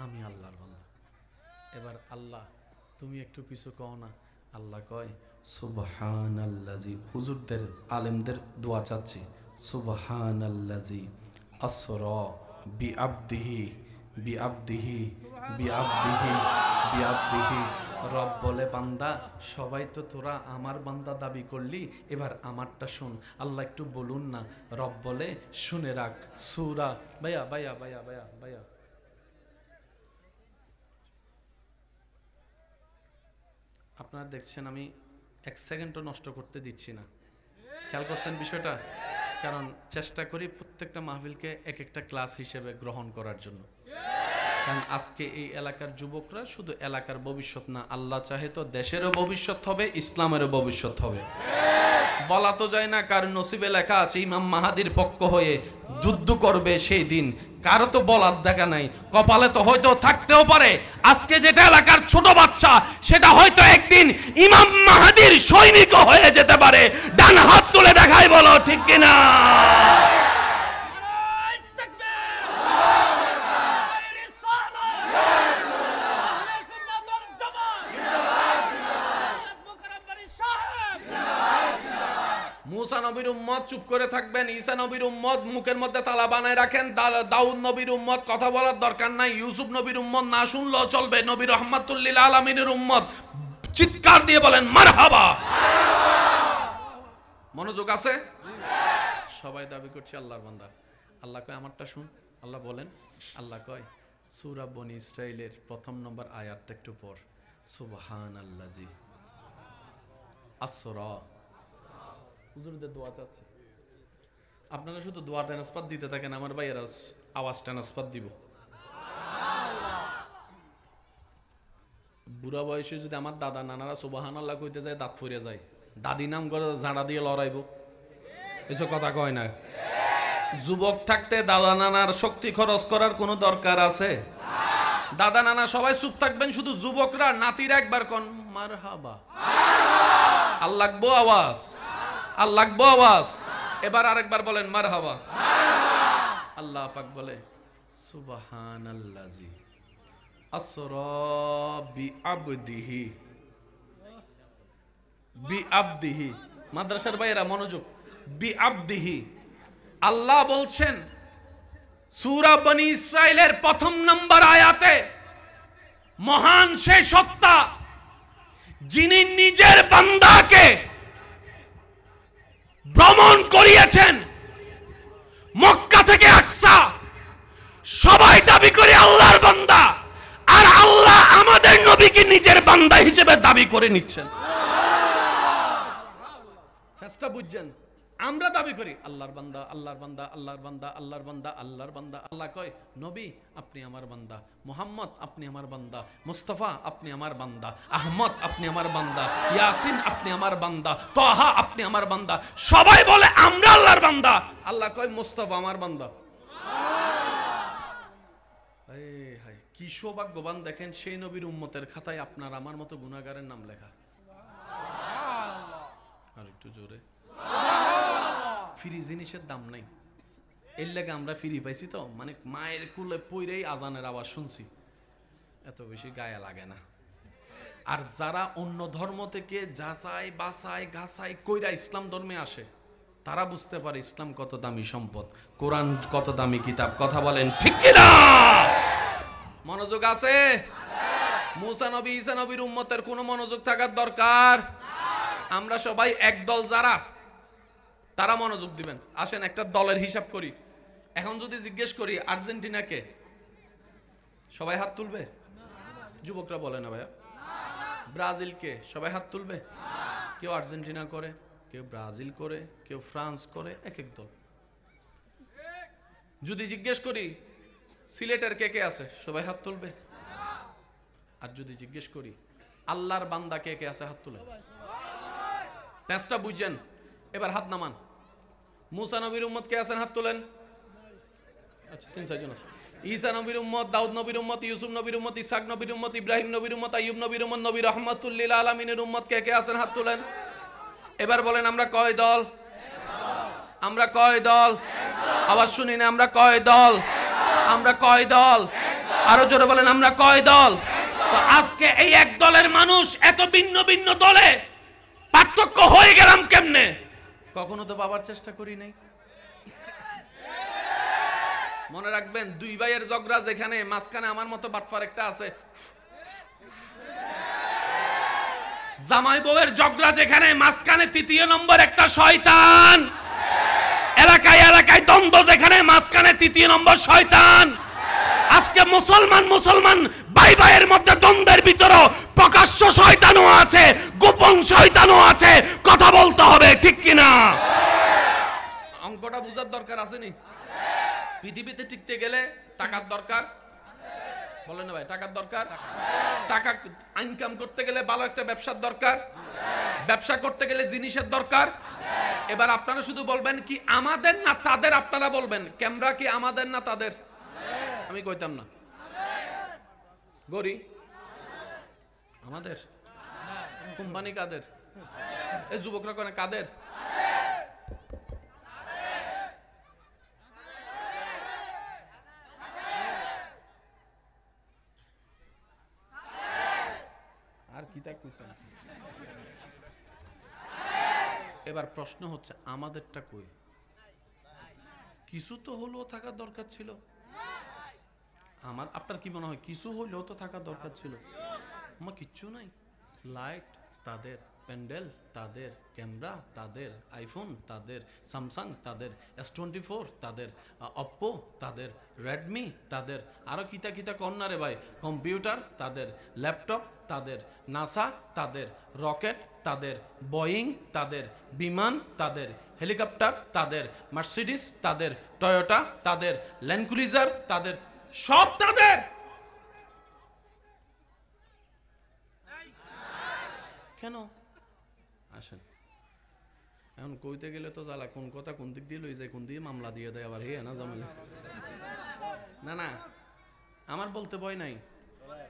আমি আল্লাহর বান্দা। এবার আল্লাহ তুমি একটু কিছু কও না। আল্লাহ কয় সুবহানাল্লাজি। হুজুরদের আলেমদের দোয়া চাচ্ছি। সুবহানাল্লাজি আসরা বিআবদিহি বিআবদিহি বিআবদিহি বিআবদিহি। রব বলে বান্দা, সবাই তো তোরা আমার বান্দা দাবি করলি, এবার আমারটা শুন। আল্লাহ একটু বলুন না। রব বলে শুনে রাখ, সূরা ভাইয়া আপনারা দেখছেন আমি এক সেকেন্ডও নষ্ট করতে দিচ্ছি না। খেয়াল করছেন বিষয়টা? কারণ চেষ্টা করি প্রত্যেকটা মাহফিলকে এক একটা ক্লাস হিসেবে গ্রহণ করার জন্য। কারণ আজকে এই এলাকার যুবকরা শুধু এলাকার ভবিষ্যৎ না, আল্লাহ চাহে তো দেশেরও ভবিষ্যৎ হবে, ইসলামেরও ভবিষ্যৎ হবে। বলা তো যায় না কার নসিবে লেখা আছে ইমাম মাহাদির পক্ষ হয়ে যুদ্ধ করবে সেই দিন, কারো তো বলার দেখা নাই। কপালে তো হয়তো থাকতেও পারে আজকে যেটা এলাকার ছোট বাচ্চা, সেটা হয়তো একদিন ইমাম মাহাদির সৈনিক হয়ে যেতে পারে। ডান হাত তুলে দেখাই, বলো ঠিক কিনা? মুসা নবীর উম্মত চুপ করে থাকবেন, ঈসা নবীর উম্মত মুখের মধ্যে তালা বানায় রাখেন, দাউদ নবীর উম্মত কথা বলার দরকার নাই, ইউসুফ নবীর উম্মত না শুনলেও চলবে, নবী রহমাতুল লিল আলামিনের উম্মত চিৎকার দিয়ে বলেন মারহাবা। মনোযোগ আছে? সবাই দাবি করছে আল্লাহর বান্দা। আল্লাহ কয় আমারটা শুন। আল্লাহ বলেন, আল্লাহ কয় সূরা বনী ইসরাইলের প্রথম নম্বর আয়াতটা একটু পড়। সুবহানাল্লাজি আসরা। হুজুরদের দোয়া চাচ্ছে, আপনারা শুধু দোয়া ট্রান্সফার দিতে থাকেন, আমার ভাইয়েরা আওয়াজ ট্রান্সফার দিব। বুড়া বয়সে যদি আমার দাদা নানারা সুবহানাল্লাহ কইতে যায় দাঁত ফুরে যায়, দাদি নাম করে ঝাঁড়া দিয়ে লড়াইব, এসব কথা কয় না। যুবক থাকতে দাদা নানার শক্তি খরচ করার কোনো দরকার আছে? দাদা নানা সবাই চুপ থাকবেন, শুধু যুবকরা নাতিরা একবার কোন মারহাবা। আর লাগবো আওয়াজ, আর লাগবো আওয়াজ। এবার আরেকবার বলেন মারহাবা। আল্লাহ পাক বলে সুবহানাল্লাজি আসরা বিআবদিহি, বিআবদিহি। মাদ্রাসার ভাইয়েরা মনোযোগ, বিআবদিহি। আল্লাহ বলছেন সূরা বনী ইসরাইলের প্রথম নম্বর আয়াতে, মহান সে সত্তা যিনি নিজের বান্দাকে ভ্রমণ করিয়েছেন মক্কা থেকে আকসা। সবাই দাবি করে আল্লাহর বান্দা, আর আল্লাহ আমাদের নবীকে নিজের বান্দা হিসেবে দাবি করে নিচ্ছেন। ফার্স্টটা বুঝছেন? আমরা দাবি করি আল্লাহর বান্দা, আল্লাহর বান্দা, আল্লাহর বান্দা, আল্লাহর বান্দা, আল্লাহর বান্দা। আল্লাহ কয় নবী আপনি আমার বান্দা, মুহাম্মদ আপনি আমার বান্দা, মুস্তাফা আপনি আমার বান্দা, আহমদ আপনি আমার বান্দা, ইয়াসিন আপনি আমার বান্দা, তাহা আপনি আমার বান্দা। সবাই বলে আমরা আল্লাহর বান্দা। আল্লাহ কয় মুস্তাফা আমার বান্দা। কি সৌভাগ্যবান দেখেন, সেই নবীর উম্মতের খাতায় আপনার আমার মতো গুনাহগারের নাম লেখা। আর একটু জোরে। ফ্রি জিনিসের দাম নাই, এর লাগে আমরা ফ্রি পাইছি তো, মানে মায়ের কুলে পইরেই আজানের আওয়াজ শুনছি, এত বেশি গায়ে লাগে না। আর যারা অন্য ধর্ম থেকে যাচাই বাছাই গাছাই কইরা ইসলাম ধর্মে আসে, তারা বুঝতে পারে ইসলাম কত দামি সম্পদ, কোরআন কত দামি কিতাব। কথা বলেন ঠিক কিনা? মনোযোগ আছে? মুসা নবী ঈসা নবীর উম্মতের কোনো মনোযোগ থাকার দরকার? আমরা সবাই একদল, যারা তারা মনোযোগ দিবেন। আসেন একটা দলের হিসাব করি। এখন যদি জিজ্ঞেস করি আর্জেন্টিনাকে, সবাই হাত তুলবে? যুবকরা বলে না ভাইয়া। ব্রাজিলকে সবাই হাত তুলবে? কেউ আর্জেন্টিনা করে, কেউ ব্রাজিল করে, কেউ ফ্রান্স করে, এক এক দল। যদি জিজ্ঞেস করি সিলেটের কে কে আছে, সবাই হাত তুলবে? আর যদি জিজ্ঞেস করি আল্লাহর বান্দা কে কে আছে, হাত তুলে। প্যাঁচটা বুঝছেন? এবার হাত নামান। মুসা নবীর উম্মত কে আছেন, হাত তোলেন। আচ্ছা, 3-4 জন আছে। ঈসা নবীর উম্মত, দাউদ নবীর উম্মত, ইউসুফ নবীর উম্মত, ইসহাক নবীর উম্মত, ইব্রাহিম নবীর উম্মত, আইয়ুব নবীর উম্মত, নবী রাহমাতুল লিল আলামিনের উম্মত কে কে আছেন, হাত তোলেন। এবার বলেন আমরা কয় দল? আমরা কয় দল? আওয়াজ শুনি না। আমরা কয় দল? আমরা কয় দল? আরো জোরে বলেন আমরা কয় দল? তো আজকে এই এক দলের মানুষ এত ভিন্ন ভিন্ন দলে পার্থক্য হয়ে গেলাম কেমনে? কখনো তো বাবার চেষ্টা করি নাই। মনে রাখবেন, দুই ভাইয়ের ঝগড়া যেখানে, মাঝখানে আমার মতো বাটফার একটা আছে। জামাই বউয়ের ঝগড়া যেখানে, মাঝখানে তৃতীয় নম্বর একটা শয়তান। এলাকায় এলাকায় দ্বন্দ্ব যেখানে, মাঝখানে তৃতীয় নম্বর শয়তান। আজকে মুসলমান ভাই ভাইয়ের মধ্যে দ্বন্দ্বের ভিতরে প্রকাশ্য শয়তানও আছে, গোপন শয়তানও আছে। কথা বলতে হবে ঠিক কিনা? অঙ্কটা বুঝার দরকার আছে নি? পৃথিবীতে টিকতে গেলে টাকার দরকার, বলেন না ভাই? টাকার দরকার। টাকা ইনকাম করতে গেলে ভালো একটা ব্যবসার দরকার, ব্যবসা করতে গেলে জিনিসের দরকার। এবার আপনারা শুধু বলবেন কি আমাদের না তাদের? আপনারা বলবেন ক্যামেরা কি আমাদের না তাদের? আমি কইতাম না। গরি আমাদের, কোম্পানি কাদের? এই যুবকরা কোন কাদের? আর কি তা কইতাম। এবার প্রশ্ন হচ্ছে আমাদেরটা কই? কিছু তো হলেও থাকার দরকার ছিল। আপনার কি মনে হয় কিছু হলেও তো থাকার দরকার ছিল? আমার কিচ্ছু নাই। লাইট তাদের, প্যান্ডেল তাদের, ক্যামেরা তাদের, আইফোন তাদের, স্যামসাং তাদের, S24 তাদের, অপ্পো তাদের, রেডমি তাদের, আরো কিতা কিতা কন্যারে ভাই, কম্পিউটার তাদের, ল্যাপটপ তাদের, নাসা তাদের, রকেট তাদের, বোয়িং তাদের, বিমান তাদের, হেলিকপ্টার তাদের, মার্সিডিস তাদের, টয়োটা তাদের, ল্যান্ড ক্রুজার তাদের, সব তাদের। কেন? আসেন, এখন কইতে গেলে তো জ্বালা, কোন কথা কোন দিক দিয়ে লই যায়, কোন দিয়ে মামলা দিয়ে দেয় আবার। হে না জামেলা। না না, আমার বলতে ভয় নাই,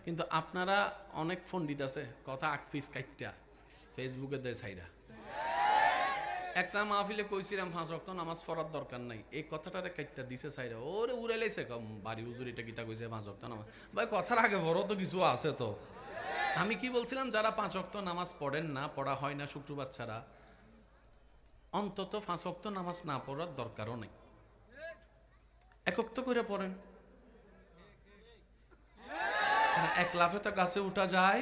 কিন্তু আপনারা অনেক পণ্ডিত আছে কথা আকফিস কাইটটা ফেসবুকে দেয় ছাইরা। একটা মাহফিলে কইছিলাম 5 ওয়াক্ত নামাজ পড়ার দরকার নাই, এই কথাটারে কাইটটা দিছে সাইরা ওরে উড়াইলাইছে কম বাড়ি হুজুর এটা কিতা কইছে 5 ওয়াক্ত নামাজ। ভাই কথার আগে বড় তো কিছু আছে তো। আমি কি বলছিলাম, যারা 5 ওয়াক্ত নামাজ পড়েন না, পড়া হয় না শুক্রবার ছাড়া, অন্তত 5 ওয়াক্ত নামাজ না পড়ার দরকারও নেই, এক ওয়াক্ত করে পড়েন। এক লাফে তো গাছে উঠা যায়,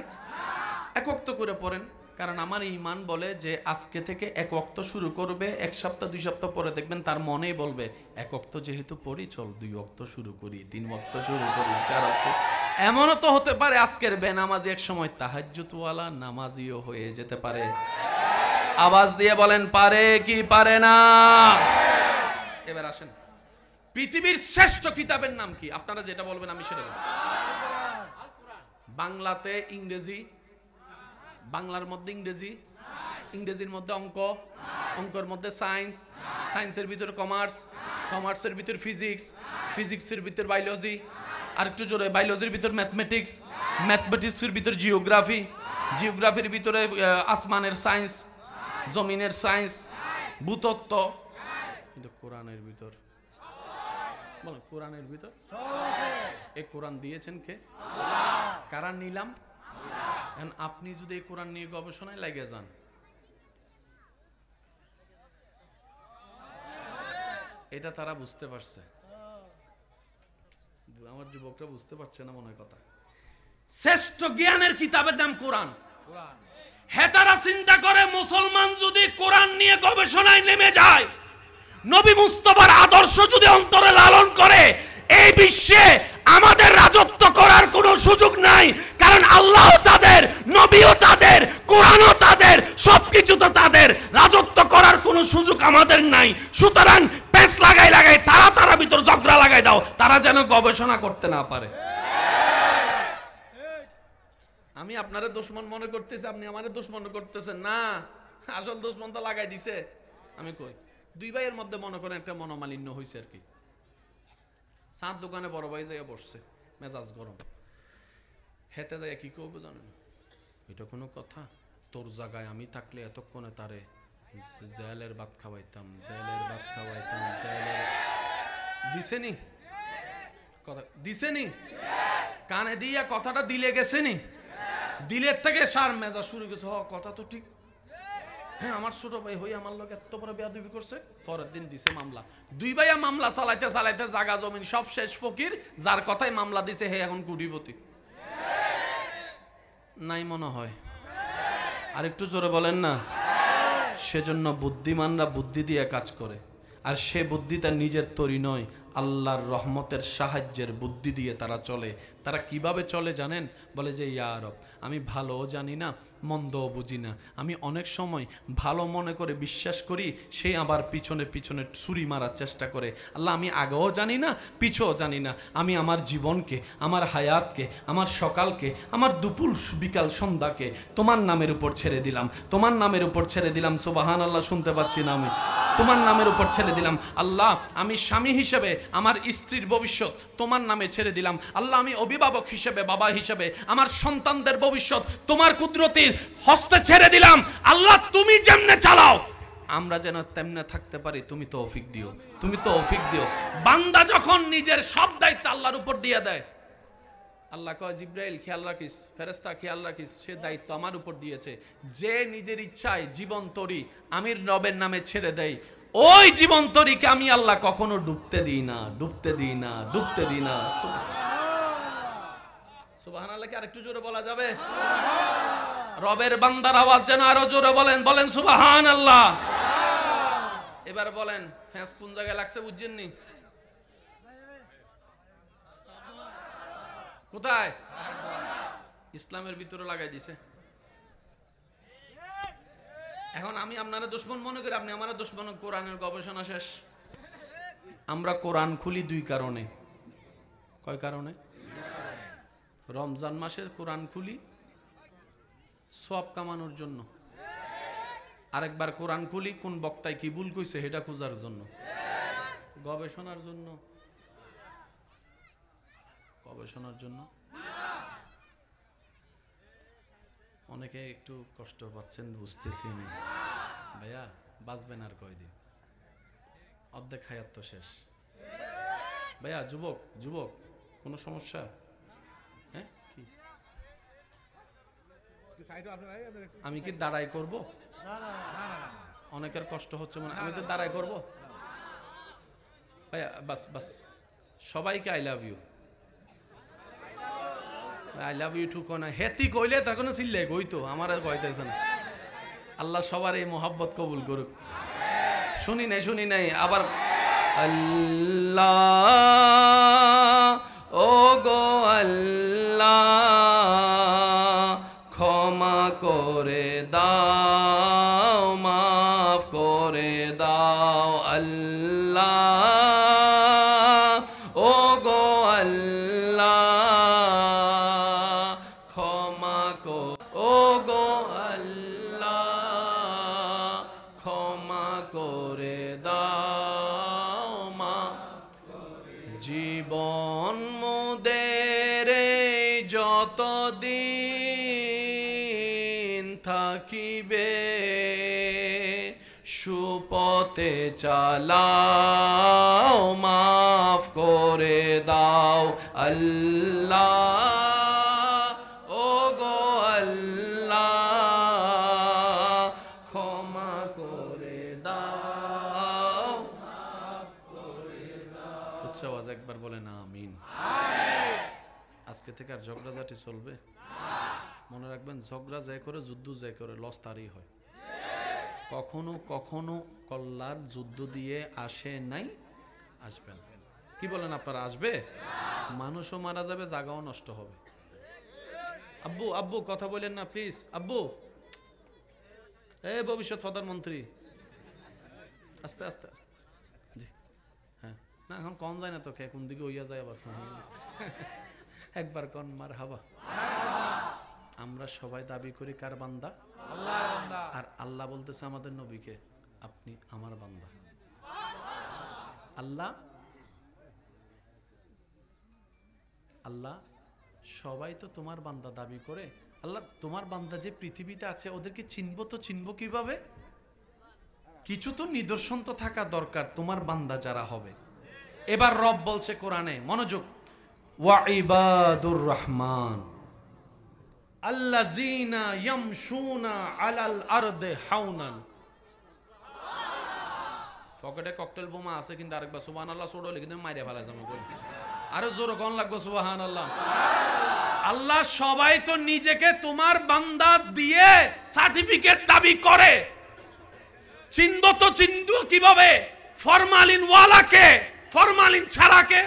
এক ওয়াক্ত করে পড়েন। কারণ আমার ঈমান বলে যে আজকে থেকে এক ওয়াক্ত শুরু করবে, 1 সপ্তাহ 2 সপ্তাহ পরে দেখবেন তার মনেই বলবে এক ওয়াক্ত যেহেতু পড়ি, চল 2 ওয়াক্ত শুরু করি, 3 ওয়াক্ত শুরু করি, 4 ওয়াক্ত। এমনও তো হতে পারে আজকের বেনামাজি এক সময় তাহাজ্জুদওয়ালা নামাজিও হয়ে যেতে পারে। আওয়াজ দিয়ে বলেন পারে কি পারে না? এবার আসেন, পৃথিবীর শ্রেষ্ঠ কিতাবের নাম কি? আপনারা যেটা বলবেন আমি সেটা বলবো। বাংলাতে ইংরেজি, বাংলার মধ্যে ইংরেজি, ইংরেজির মধ্যে অঙ্ক, অঙ্কের মধ্যে সায়েন্স, সায়েন্সের ভিতর কমার্স, কমার্সের ভিতর ফিজিক্স, ফিজিক্সের ভিতর বায়োলজি, আর একটু জোরে বায়োলজির ভিতর ম্যাথমেটিক্স, ম্যাথমেটিক্সের ভিতর জিওগ্রাফি, জিওগ্রাফির ভিতরে আসমানের সায়েন্স, জমিনের সায়েন্স, ভূতত্ত্ব। কিন্তু কোরআনের ভিতর বলো, কোরআনের ভিতর এই কোরআন দিয়েছেন কে? কারা নিলাম? এখন আপনি যদি এই কোরআন নিয়ে গবেষণায় লাগে যান, এটা তারা বুঝতে পারছে, আমার যুবকরা বুঝতে পারছে না মনে হয় কথা। শ্রেষ্ঠ জ্ঞানের কিতাবের নাম কোরআন। হেতারা চিন্তা করে মুসলমান যদি কোরআন নিয়ে গবেষণায় নেমে যায়, নবী মুস্তাফার আদর্শ যদি অন্তরে লালন করে, এই বিশ্বে আমাদের রাজত্ব করার কোনো সুযোগ নাই। কারণ আল্লাহ তাদের, নবীও তাদের, কোরআনও তাদের, সবকিছু তো তাদের। রাজত্ব করার কোনো সুযোগ আমাদের নাই। সুতরাং পেস লাগাই লাগাই তারা ভিতর ঝগড়া লাগাই দাও, তারা যেন গবেষণা করতে না পারে। আমি আপনারে দুশমন মনে করতেছি, আপনি আমারে দুশমন করতেছেন না। আসল দুশমন তো লাগাই দিছে। আমি কই, 2 ভাইয়ের মধ্যে মনে করেন একটা মনোমালিন্য হয়েছে আর কি। চাঁদ দোকানে বড় ভাই যাইয়া বসছে, মেজাজ গরম। হেতে যাইয়া কি করবো জানেন? এটা কোনো কথা? তোর জায়গায় আমি থাকলে এতক্ষণে তারে জেলের ভাত খাওয়াইতাম, জেলের ভাত খাওয়াইতাম, জেলের। দিছেনি কথা? দিছেনি? কানে দিয়া কথাটা দিলে গেছেনি? দিলের থেকে সার মেজাজ শুরু গেছে। কথা তো ঠিক। হ্যাঁ, আমার ছোট ভাই হই আমার লোক এত বড় বেয়াদবি করছে। পরের দিন দিছে মামলা। 2 ভাইয়া মামলা চালাইতে চালাইতে জাগা জমিন সব শেষ। ফকির যার কথাই মামলা দিছে হে এখন কোটিপতি নাই মনে হয়। আর একটু জোরে বলেন না। সেজন্য বুদ্ধিমানরা বুদ্ধি দিয়ে কাজ করে, আর সে বুদ্ধি তার নিজের তৈরি নয়, আল্লাহর রহমতের সাহায্যের বুদ্ধি দিয়ে তারা চলে। তারা কিভাবে চলে জানেন? বলে যে ইয়া রব, আমি ভালোও জানি না, মন্দও বুঝি না। আমি অনেক সময় ভালো মনে করে বিশ্বাস করি, সে আবার পিছনে পিছনে ছুরি মারার চেষ্টা করে। আল্লাহ, আমি আগেও জানি না, পিছও জানি না। আমি আমার জীবনকে, আমার হায়াতকে, আমার সকালকে, আমার দুপুর বিকাল সন্ধ্যাকে তোমার নামের উপর ছেড়ে দিলাম, তোমার নামের উপর ছেড়ে দিলাম। সুবহানাল্লাহ, শুনতে পাচ্ছি না আমি? তোমার নামের উপর ছেড়ে দিলাম। আল্লাহ, আমি স্বামী হিসেবে আমার স্ত্রীর ভবিষ্যৎ তোমার নামে ছেড়ে দিলাম। আল্লাহ, আমি অভিভাবক হিসেবে, বাবা হিসেবে আমার সন্তানদের ভবিষ্যৎ তোমার কুদরতির হস্তে ছেড়ে দিলাম। আল্লাহ, তুমি যেমনে চালাও আমরা যেন তেমনে থাকতে পারি, তুমি তৌফিক দিও, তুমি তৌফিক দিও। বান্দা যখন নিজের সব দায়িত্ব আল্লাহর উপর দিয়ে দেয়, আল্লাহ কয় জিব্রাইল খেয়াল রাখিস, ফেরেশতা খেয়াল রাখিস, সে দায়িত্ব আমার উপর দিয়েছে। যে নিজের ইচ্ছায় জীবন তরি আমির রবের নামে ছেড়ে দেয়, ওই জীবন তরিকে আমি আল্লাহ কখনো ডুবতে দিই না, ডুবতে দিই না, ডুবতে দিই না। সুবহানাল্লাহ কি আরেকটু জোরে বলা যাবে? রবের বান্দার আওয়াজ যেন আরো জোরে বলেন, বলেন সুবহানাল্লাহ। এবার বলেন, ফ্যাঁস কোন জায়গায় লাগছে বুঝছেন নি? কোথায়? ইসলামের ভিতরে লাগাই দিছে। এখন আমি আপনারা দুশমন মনে করি, আপনি আমার দুশমন। কোরআনের গবেষণা শেষ। আমরা কোরআন খুলি 2 কারণে। কয় কারণে? রমজান মাসের কোরআন খুলি সওয়াব কামানোর জন্য, আরেকবার কোরআন খুলি কোন বক্তায় কি ভুল কইছে সেটা খোঁজার জন্য, গবেষণার জন্য। গবেষণার জন্য অনেকে একটু কষ্ট পাচ্ছেন, বুঝতেছি না ভাইয়া, বাঁচবেন আর কয়দিন? অর্ধেক হায়াত তো শেষ। ভাইয়া যুবক যুবক কোনো সমস্যা? হ্যাঁ কি আমি কি দাঁড়াই করব? অনেকের কষ্ট হচ্ছে মনে, আমি কি দাঁড়াই করব? ভাইয়া বাস বাস, সবাইকে I love you, I love you too কোনা হেতি কইলে তখন চিল্লে কইতো, আমার আর কইতেছে না। আল্লাহ সবার এই মোহাব্বত কবুল করুক। শুনি নাই আবার আল্লাহ ও গো আল্লাহ ক্ষমা করে দাও, মাফ করে দাও আল্লাহ ও গো আল্লাহ ক্ষমা ও গো আল্লাহ ক্ষমা করে দাও, মা জীবন মোদের যতদিন থাকিবে সুপথে চালাও, মাফ করে দাও আল্লাহ ও গো আল্লাহ ক্ষমা করে দাও, উচ্চ আওয়াজ একবার বলেন আমিন। আজকে থেকে আর ঝগড়াঝাটি চলবে? মনে রাখবেন, ঝগড়া যে করে যুদ্ধ যে করে লস তারই হয়। কখনো কখনো কল্যাণ যুদ্ধ দিয়ে আসে নাই, আসবেন। কি বলেন আপনারা, আসবে? মানুষও মারা যাবে, জায়গাও নষ্ট হবে। আব্বু আব্বু কথা বলেন না প্লিজ। আব্বু এই ভবিষ্যৎ প্রধানমন্ত্রী, আস্তে আস্তে আস্তে আস্তে, জি হ্যাঁ, না এখন কম যায় না তো, কে কোন দিকে হইয়া যায় আবার। একবার কন মার হাবা। আমরা সবাই দাবি করি কার বান্দা? আল্লাহর বান্দা। আর আল্লাহ বলতেছে আমাদের নবীকে, আপনি আমার বান্দা। আল্লাহ আল্লাহ সবাই তো তোমার বান্দা দাবি করে। আল্লাহ তোমার বান্দা যে পৃথিবীতে আছে ওদেরকে চিনবো তো চিনবো কিভাবে? কিছু তো নিদর্শন তো থাকা দরকার তোমার বান্দা যারা হবে। এবার রব বলছে কোরআনে, মনোযোগ, ওয়া ইবাদুর রহমান আল্লাযীনা ইয়ামশুনা আলাল আরদি হাওনান। পকেটে ককটেল বোমা আছে কিন্তু আরেকবার সুবহানাল্লাহ ছোড়লে কিন্তু মাইরে ফেলা যাবে। আরো জোরে কোন লাগবে সুবহানাল্লাহ। আল্লাহ সবাই তো নিজেকে তোমার বান্দা দিয়ে সার্টিফিকেট দাবি করে, চিনব তো চিনব কিভাবে? ফরমালিন ওয়ালাকে, ফরমালিন ছাড়াকে।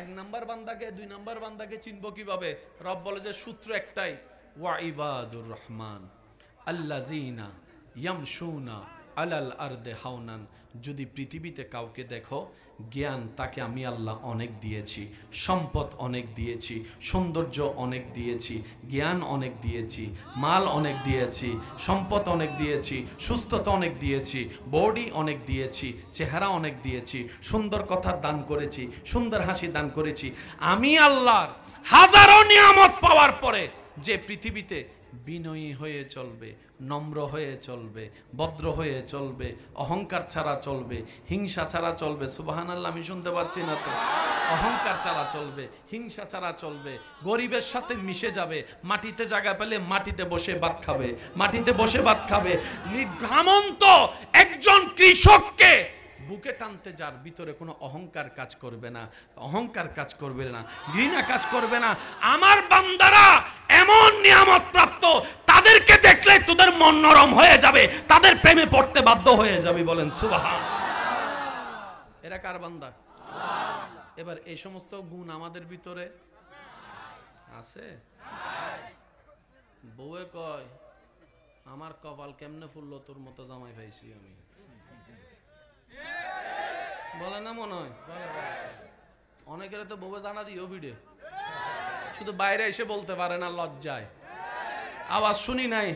এক নাম্বার বান্দাকে, দুই নাম্বার বান্দাকে চিনবো কিভাবে? রব বলে যে সূত্র একটাই, ওয়া ইবাদুর রহমান আল্লাযীনা ইয়ামশুনা আলাল আরদি হাওনান। যদি পৃথিবীতে কাউকে দেখো, জ্ঞান তাকে আমি আল্লাহ অনেক দিয়েছি, সম্পদ অনেক দিয়েছি, সৌন্দর্য অনেক দিয়েছি, জ্ঞান অনেক দিয়েছি, মাল অনেক দিয়েছি, সম্পদ অনেক দিয়েছি, সুস্থতা অনেক দিয়েছি, বডি অনেক দিয়েছি, চেহারা অনেক দিয়েছি, সুন্দর কথা দান করেছি, সুন্দর হাসি দান করেছি। আমি আল্লাহর হাজারো নিয়ামত পাওয়ার পরে যে পৃথিবীতে বিনয়ী হয়ে চলবে, নম্র হয়ে চলবে, ভদ্র হয়ে চলবে, অহংকার ছাড়া চলবে, হিংসা ছাড়া চলবে। সুবহানাল্লাহ, আমি শুনতে পাচ্ছি না তো? অহংকার ছাড়া চলবে, হিংসা ছাড়া চলবে, গরিবের সাথে মিশে যাবে, মাটিতে জায়গা পেলে মাটিতে বসে ভাত খাবে, মাটিতে বসে ভাত খাবে। ঘামন্ত একজন কৃষককে বুকে টানতে, যার ভিতরে কোনো অহংকার কাজ করবে না, অহংকার কাজ করবে না, ঘৃণা কাজ করবে না। আমার বান্দারা এমন নিয়ামত প্রাপ্ত, তাদেরকে দেখলে তোদের মন নরম হয়ে যাবে, তাদের প্রেমে পড়তে বাধ্য হয়ে যাবে। বলেন সুবহান। এরা কার বান্দা? এবার এই সমস্ত গুণ আমাদের ভিতরে আছে। বউয়ে কয়, আমার কপাল কেমনে ফুললো, তোর মতো জামাই পাইছি আমি। বলে না মনে হয়? অনেকের তো বউয়ে জানা দিও ভিড়ে, শুধু বাইরে এসে বলতে পারে না লজ্জায়। আওয়াজ শুনি নাই?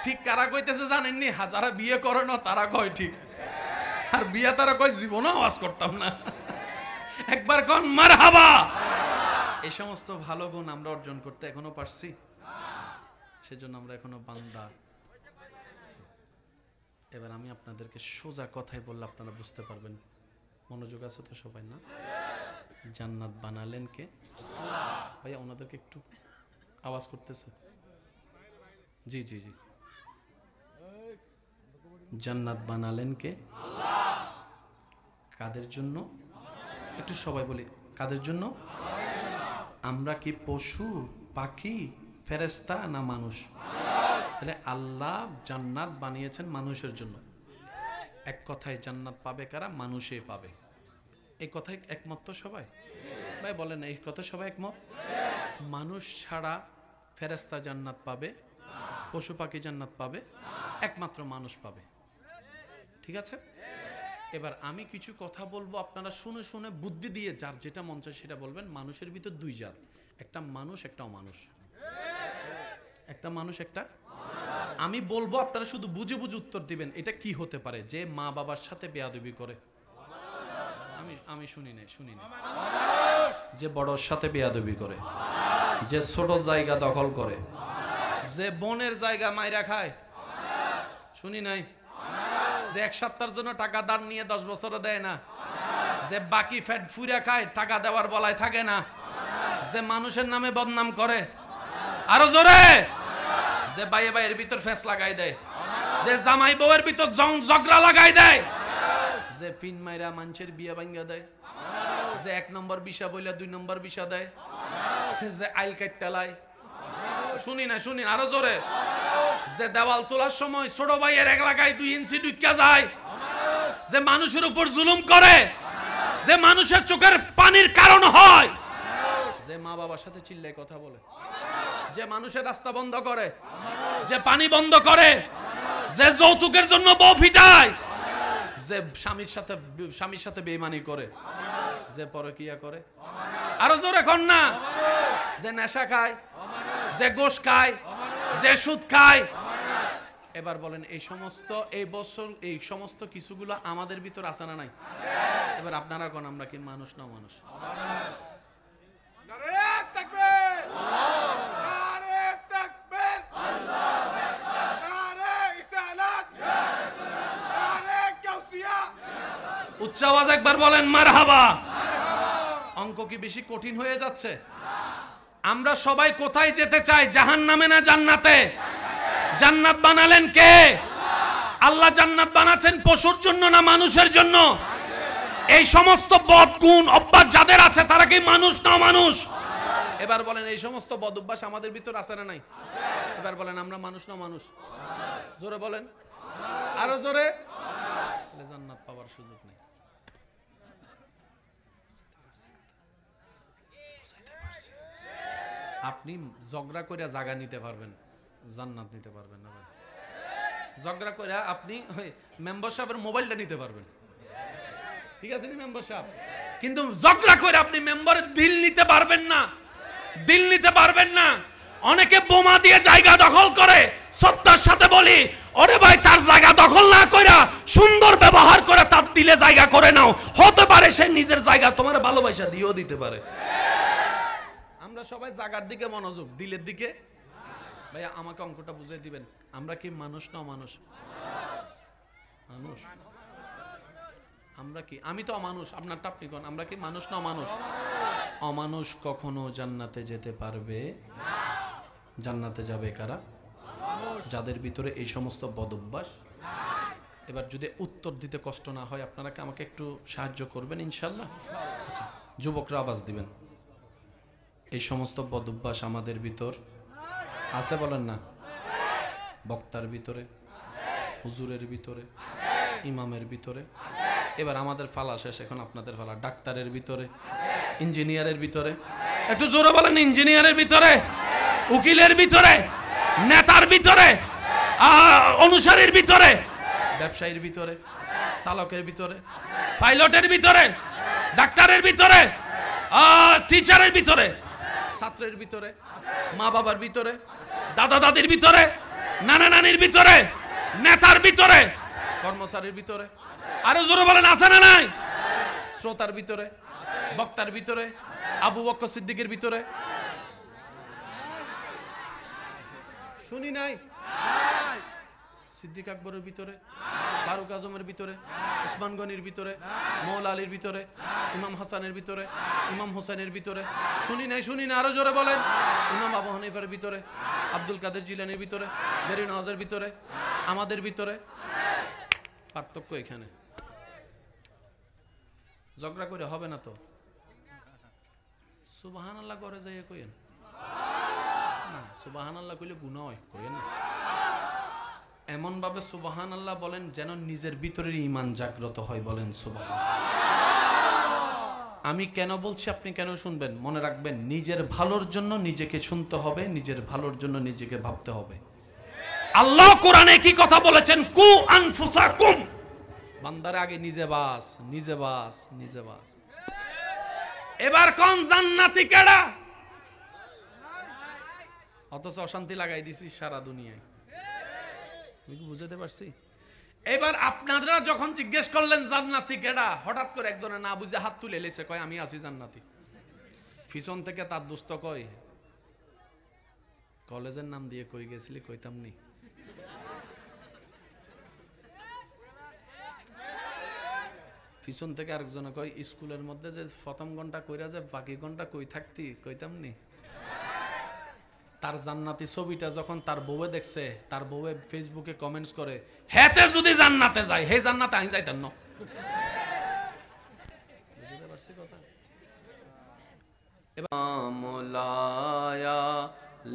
ঠিক কারা কইতেছে জানেননি? যারা বিয়ে করে না তারা কয় ঠিক, আর বিয়ে তারা কয় জীবনে আওয়াজ করতাম না। একবার কোন মারহাবা। এই সমস্ত ভালো গুণ আমরা অর্জন করতে এখনো পারছি? সেজন্য আমরা এখনো বান্দা। এবার আমি আপনাদেরকে সোজা কথাই বললে আপনারা বুঝতে পারবেন। মনোযোগ আছে তো সবাই? না, জান্নাত বানালেন কে? ভাইয়া ওনাদেরকে একটু আওয়াজ করতেছে। জি জি জি, জান্নাত বানালেন কে? কাদের জন্য? একটু সবাই বলি, কাদের জন্য? আমরা কি পশু, পাখি, ফেরেশতা না মানুষ? তাহলে আল্লাহ জান্নাত বানিয়েছেন মানুষের জন্য। এক কথায় জান্নাত পাবে কারা? মানুষই পাবে। এই কথায় একমত তো সবাই? ভাই বলেন, এই কথা সবাই একমত? মানুষ ছাড়া ফেরেশতা জান্নাত পাবে, পশু পাখি জান্নাত পাবে, একমাত্র মানুষ পাবে। ঠিক আছে? এবার আমি কিছু কথা বলবো, আপনারা শুনে শুনে বুদ্ধি দিয়ে যার যেটা মন চায় সেটা বলবেন। মানুষের ভিতর দুই জাত, একটা মানুষ একটা অমানুষ। একটা মানুষ একটা, আমি বলবো আপনারা শুধু বুঝে বুঝে উত্তর দিবেন। এটা কি হতে পারে? যে মা বাবার সাথে বেয়াদবি করে। আমি শুনি নাই। যে বড়র সাথে বেয়াদবি করে, যে ছোট জায়গা দখল করে, যে বোনের জায়গা মাইরা খায়। শুনি নাই? যে এক সপ্তাহের জন্য টাকা দান নিয়ে 10 বছরে দেয় না, যে বাকি ফ্যাট ফুইরা খায়, টাকা দেওয়ার বলায় থাকে না, যে মানুষের নামে বদনাম করে। আরো জোরে, যে ভাইয়ে ভাইয়ের ভিতর ফেস লাগাই দেয়, যে জামাই বউয়ের ভিতর ঝগড়া লাগাই দেয়, যে পিন মাইরা মানুষের বিয়া ভাঙ্গা দেয়, যে 1 নম্বর বিষা বইলা 2 নম্বর বিষা দেয়, যে আইল কাটটালায়। শুনি না, শুনি আরো জোরে, যে দেওয়াল তোলার সময় ছোট ভাইয়ের এক লাগায় 2 ইঞ্চি ঢুকিয়া যায়, যে মানুষের উপর জুলুম করে, যে মানুষের চোখের পানির কারণ হয়, যে মা বাবার সাথে চিল্লায় কথা বলে, যে মানুষের রাস্তা বন্ধ করে, যে পানি বন্ধ করে, যে যৌতুকের জন্য বউ ফিটায়, যে স্বামীর সাথে বেঈমানি করে, যে পরকিয়া করে। আরো জোরে কোন না, যে নেশা খায়, যে গোশ খায়, যে সুদ খায়। এবার বলেন, এই সমস্ত কিছুগুলো আমাদের ভিতর আছে না নাই? এবার আপনারা কোন, আমরা কি মানুষ না মানুষ? উচ্চ আওয়াজ একবার বলেন মারহাবা। অঙ্ক কি বেশি কঠিন হয়ে যাচ্ছে? আমরা সবাই কোথায় যেতে চাই? জাহান্নামে না জান্নাতে? জান্নাত বানালেন কে? আল্লাহ জান্নাত বানাচ্ছেন পশুর জন্য না মানুষের জন্য? এই সমস্ত বদগুণ অভ্যাস যাদের আছে তারা কি মানুষ না মানুষ? এবার বলেন, এই সমস্ত বদ অভ্যাস আমাদের ভিতর আছে না নাই? এবার বলেন, আমরা মানুষ না মানুষ? জোরে বলেন, আরো জোরে। জান্নাত পাওয়ার সুযোগ নেই। আপনি ঝগড়া করে জায়গা নিতে পারবেন, জান্নাত নিতে পারবেন না। ঝগড়া করে আপনি মেম্বার সাহেবের মোবাইলটা নিতে পারবেন, ঠিক আছে না মেম্বার সাহেব? কিন্তু ঝগড়া করে আপনি মেম্বারের দিল নিতে পারবেন না, দিল নিতে পারবেন না। অনেকে বোমা দিয়ে জায়গা দখল করে। সত্যার সাথে বলি, ওরে ভাই, তার জায়গা দখল না কইরা সুন্দর ব্যবহার করে তার দিলে জায়গা করে নাও। হতে পারে সে নিজের জায়গা তোমার ভালোবাসা দিয়েও দিতে পারে। আমরা সবাই জায়গার দিকে মনোযোগ, দিলের দিকে। ভাইয়া আমাকে অঙ্কটা বুঝিয়ে দিবেন, আমরা কি মানুষ না মানুষ? মানুষ। আমরা কি, আমি তো অমানুষ, আপনারটা আপনি কোন, আমরা কি মানুষ না মানুষ? অমানুষ কখনো জান্নাতে যেতে পারবে না। জান্নাতে যাবে কারা? যাদের ভিতরে এই সমস্ত বদঅভ্যাস। এবার যদি উত্তর দিতে কষ্ট না হয়, আপনারা কি আমাকে একটু সাহায্য করবেন ইনশাআল্লাহ? আচ্ছা, যুবকরা আওয়াজ দিবেন। এই সমস্ত বদঅভ্যাস আমাদের ভিতর আছে, বলেন না? বক্তার ভিতরে, হুজুরের ভিতরে, ইমামের ভিতরে। এবার আমাদের ফালা শেষ, এখন আপনাদের ফালা। ডাক্তারের ভিতরে, ইঞ্জিনিয়ারের ভিতরে, একটু জোরে বলেন। ইঞ্জিনিয়ারের ভিতরে, উকিলের ভিতরে, নেতার ভিতরে, অনুসারীর ভিতরে, ব্যবসায়ীর ভিতরে, চালকের ভিতরে, পাইলটের ভিতরে, ডাক্তারের ভিতরে, টিচারের ভিতরে, ছাত্রের ভিতরে, মা বাবার ভিতরে, দাদা দাদির ভিতরে, নানা নানির ভিতরে, নেতার ভিতরে, কর্মচারীর ভিতরে। আরো জোরে বলেন, আছে না নাই? শ্রোতার ভিতরে, বক্তার ভিতরে, আবু বকর সিদ্দিকের ভিতরে। শুনি নাই? সিদ্দিক আকবরের ভিতরে, ফারুক আজমের ভিতরে, ওসমান গনির ভিতরে, মৌলা আলীর ভিতরে, ইমাম হাসানের ভিতরে, ইমাম হোসেনের ভিতরে, শুনি না আরো জোরে বলেন, ইমাম আবু হানিফার ভিতরে, আব্দুল কাদের জিলানির ভিতরে, বেরি নওয়াজের ভিতরে, আমাদের ভিতরে। পার্থক্য এখানে। ঝগড়া করে হবে না তো, সুবহানাল্লাহ করে যাইয়া কইেন না, সুবহানাল্লাহ কইলে গুনাহ হয়, কইেন না। এমন ভাবে সুবহানাল্লাহ বলেন যেন নিজের ভিতরের ঈমান জাগ্রত হয়, বলেন সুবহানাল্লাহ। আমি কেন বলছি আপনি কেন শুনবেন, মনে রাখবেন নিজের ভালোর জন্য নিজেকে শুনতে হবে, নিজের ভালোর জন্য নিজেকে ভাবতে হবে। আল্লাহ কোরআনে কি কথা বলেছেন, কু আনফুসাকুম, বান্দারে আগে নিজে বাস, নিজে বাস, নিজে বাস। এবার কোন জান্নাতি কেডা, অথচ অশান্তি লাগাই দিছি সারা দুনিয়ায়, বুঝাতে পারছি? এবার আপনারা যখন জিজ্ঞেস করলেন জান্নাতি কেডা, হঠাৎ করে একজনে না বুঝে হাত তুলে এলেছে, কয় আমি আছি জান্নাতি। পিছন থেকে তার দোস্ত কয়, কলেজের নাম দিয়ে কই গেছিলি, কইতাম নি। পিছন থেকে আরেকজনে কয়, স্কুলের মধ্যে যে প্রথম ঘন্টা কইরা যে বাকি ঘন্টা কই থাকতি, কইতাম নি। তার জান্নাতি ছবিটা যখন তার বউয়ে দেখছে, তার বউয়ে ফেসবুকে কমেন্টস করে, হেতে যদি জান্নাতে যায়, হে জান্নাতে আইন যাইতেন না। বুঝতে পারছি কথা? মোলায়া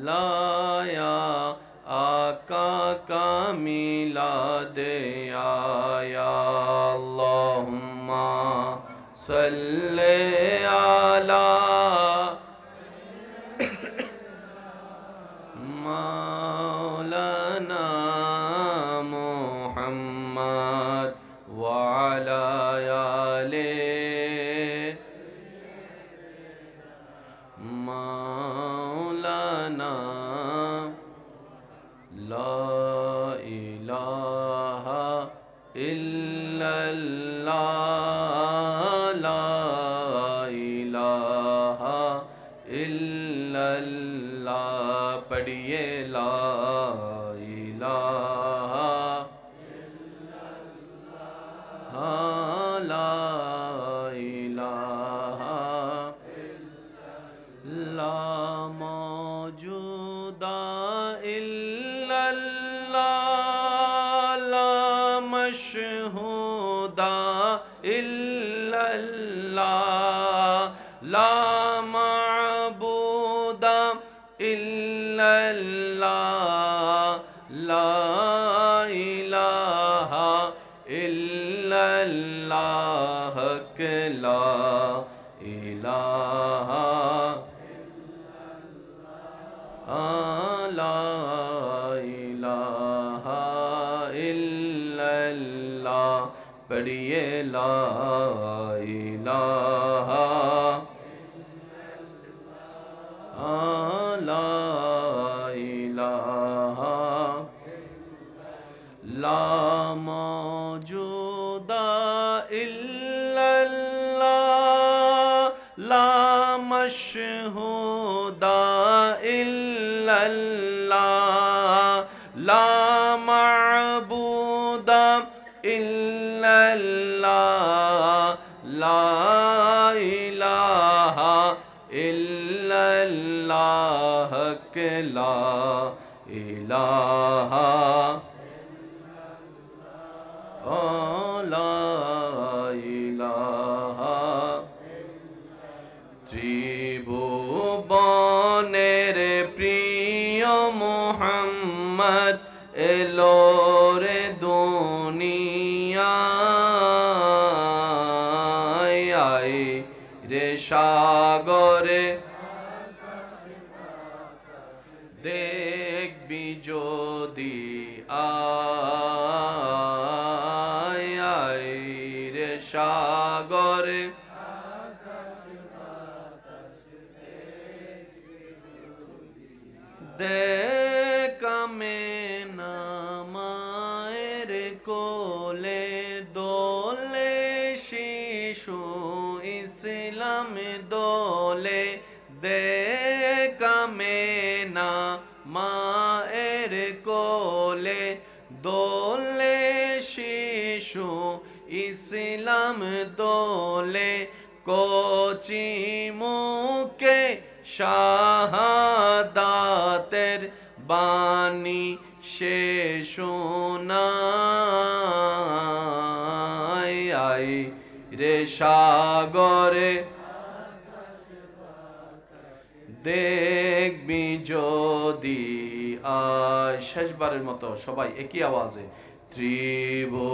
লায়া আকা কামিলা দে আয়া, আল্লাহুম্মা সাল্লি আলা মাওলানা মুহাম্মদ ওয়া আলা আলি মাওলানা। লা ইলাহা ইল্লাল্লাহ, লা ইলাহা ইল্লাল্লাহ, পড়িয়ে লা ইলাহা ইল্লাল্লাহ, লা ইলাহা লা মওজুদা ইল্লাল্লাহ, লা মাশহুদা ইল্লাল্লাহ, লা মা'বুদা ইল্লাল্লাহ, লা ইলাহা ইল্লাল্লাহ, লা ইলাহা লা ইলাহা ইল্লাল্লাহ, পড়িয়ে লা ইলাহা লা ইলাহা লা মওজুদা ইল্লাল্লাহ, লা মাশহুদা ইল্লাল্লাহ, লা মা'বুদা ইল্লাল্লাহ, লা ইলাহা ইল্লাল্লাহ, লা ইলাহা লা ইলাহা। ত্রিভুবনের প্রিয় মুহাম্মদ এলো রে দুনিয়ায়, আই রে সাগরে দেখবি যদি আয়, আই রে সাগরে দেখামে না মায়ের কোলে দোলে শিশু ইসলাম দোলে, দেখামে না মায়ের কোলে দোলে শিশু ইসলাম দোলে, কচি মুখে শাহাদাতের বাণী সে শোনায়। আই রে সাগরে দেখবি যদি, শেষবারের মতো সবাই একই আওয়াজে, ত্রিভুবনের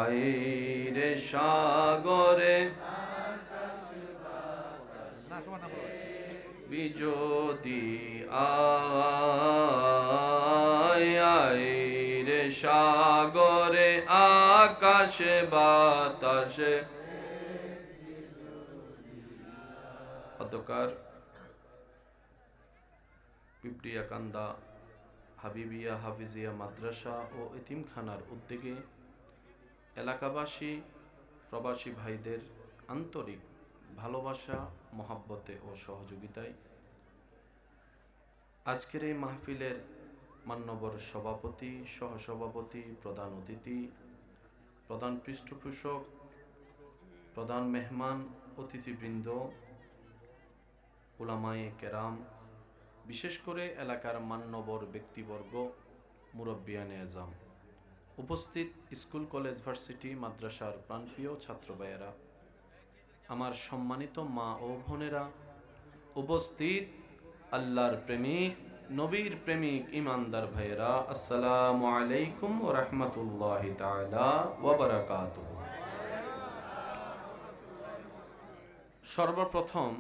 আইরে সাগরে বিজোদি আইরে সাগরে আকাশে বাতাসে। অতকার পিপড়িয়াকান্দা হাবিবিয়া হাফিজিয়া মাদ্রাসা ও এতিমখানার উদ্যোগে এলাকাবাসী প্রবাসী ভাইদের আন্তরিক ভালোবাসা, মহাব্বতে ও সহযোগিতায় আজকের এই মাহফিলের মান্যবর সভাপতি, সহসভাপতি, প্রধান অতিথি, প্রধান পৃষ্ঠপোষক, প্রধান মেহমান, অতিথিবৃন্দ, উলামায়ে কেরাম, বিশেষ করে এলাকার মান্যবর ব্যক্তিবর্গ, মুরব্বিয়ানে আজম, উপস্থিত স্কুল, কলেজ, ভার্সিটি, মাদ্রাসার প্রাণপ্রিয় ছাত্র ভাইয়েরা, আমার সম্মানিত মা ও বোনেরা, উপস্থিত আল্লাহর প্রেমিক, নবীর প্রেমিক, ইমানদার ভাইয়েরা, আসসালামু আলাইকুম ওয়া রাহমাতুল্লাহি তাআলা ওয়া বারাকাতুহু। সর্বপ্রথম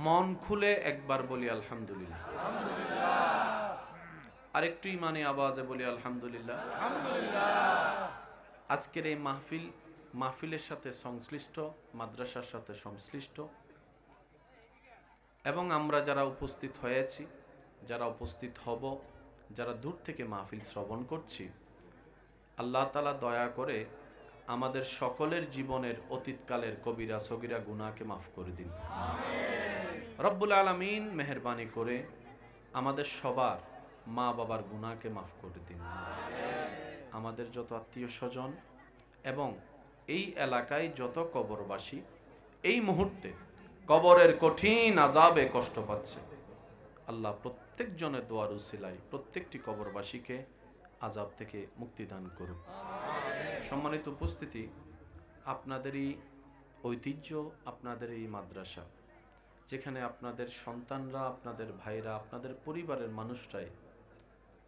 মন খুলে একবার বলি আলহামদুলিল্লাহ। আরেকটু ইমানে আওয়াজে বলি আলহামদুলিল্লাহ। আজকের এই মাহফিলের সাথে সংশ্লিষ্ট, মাদ্রাসার সাথে সংশ্লিষ্ট এবং আমরা যারা উপস্থিত হয়েছি, যারা উপস্থিত হব, যারা দূর থেকে মাহফিল শ্রবণ করছি, আল্লাহ তাআলা দয়া করে আমাদের সকলের জীবনের অতীতকালের কবিরা সগীরা গুনাহকে মাফ করে দিন। রব্বুল আলামিন মেহেরবানি করে আমাদের সবার মা বাবার গুনাহকে মাফ করে দিন। আমাদের যত আত্মীয় স্বজন এবং এই এলাকায় যত কবরবাসী এই মুহূর্তে কবরের কঠিন আযাবে কষ্ট পাচ্ছে, আল্লাহ প্রত্যেক জনের দোয়ার উসিলায় প্রত্যেকটি কবরবাসীকে আযাব থেকে মুক্তি দান করুন। সম্মানিত উপস্থিতি, আপনাদেরই ঐতিহ্য, আপনাদের এই মাদ্রাসা, যেখানে আপনাদের সন্তানরা, আপনাদের ভাইরা, আপনাদের পরিবারের মানুষরাই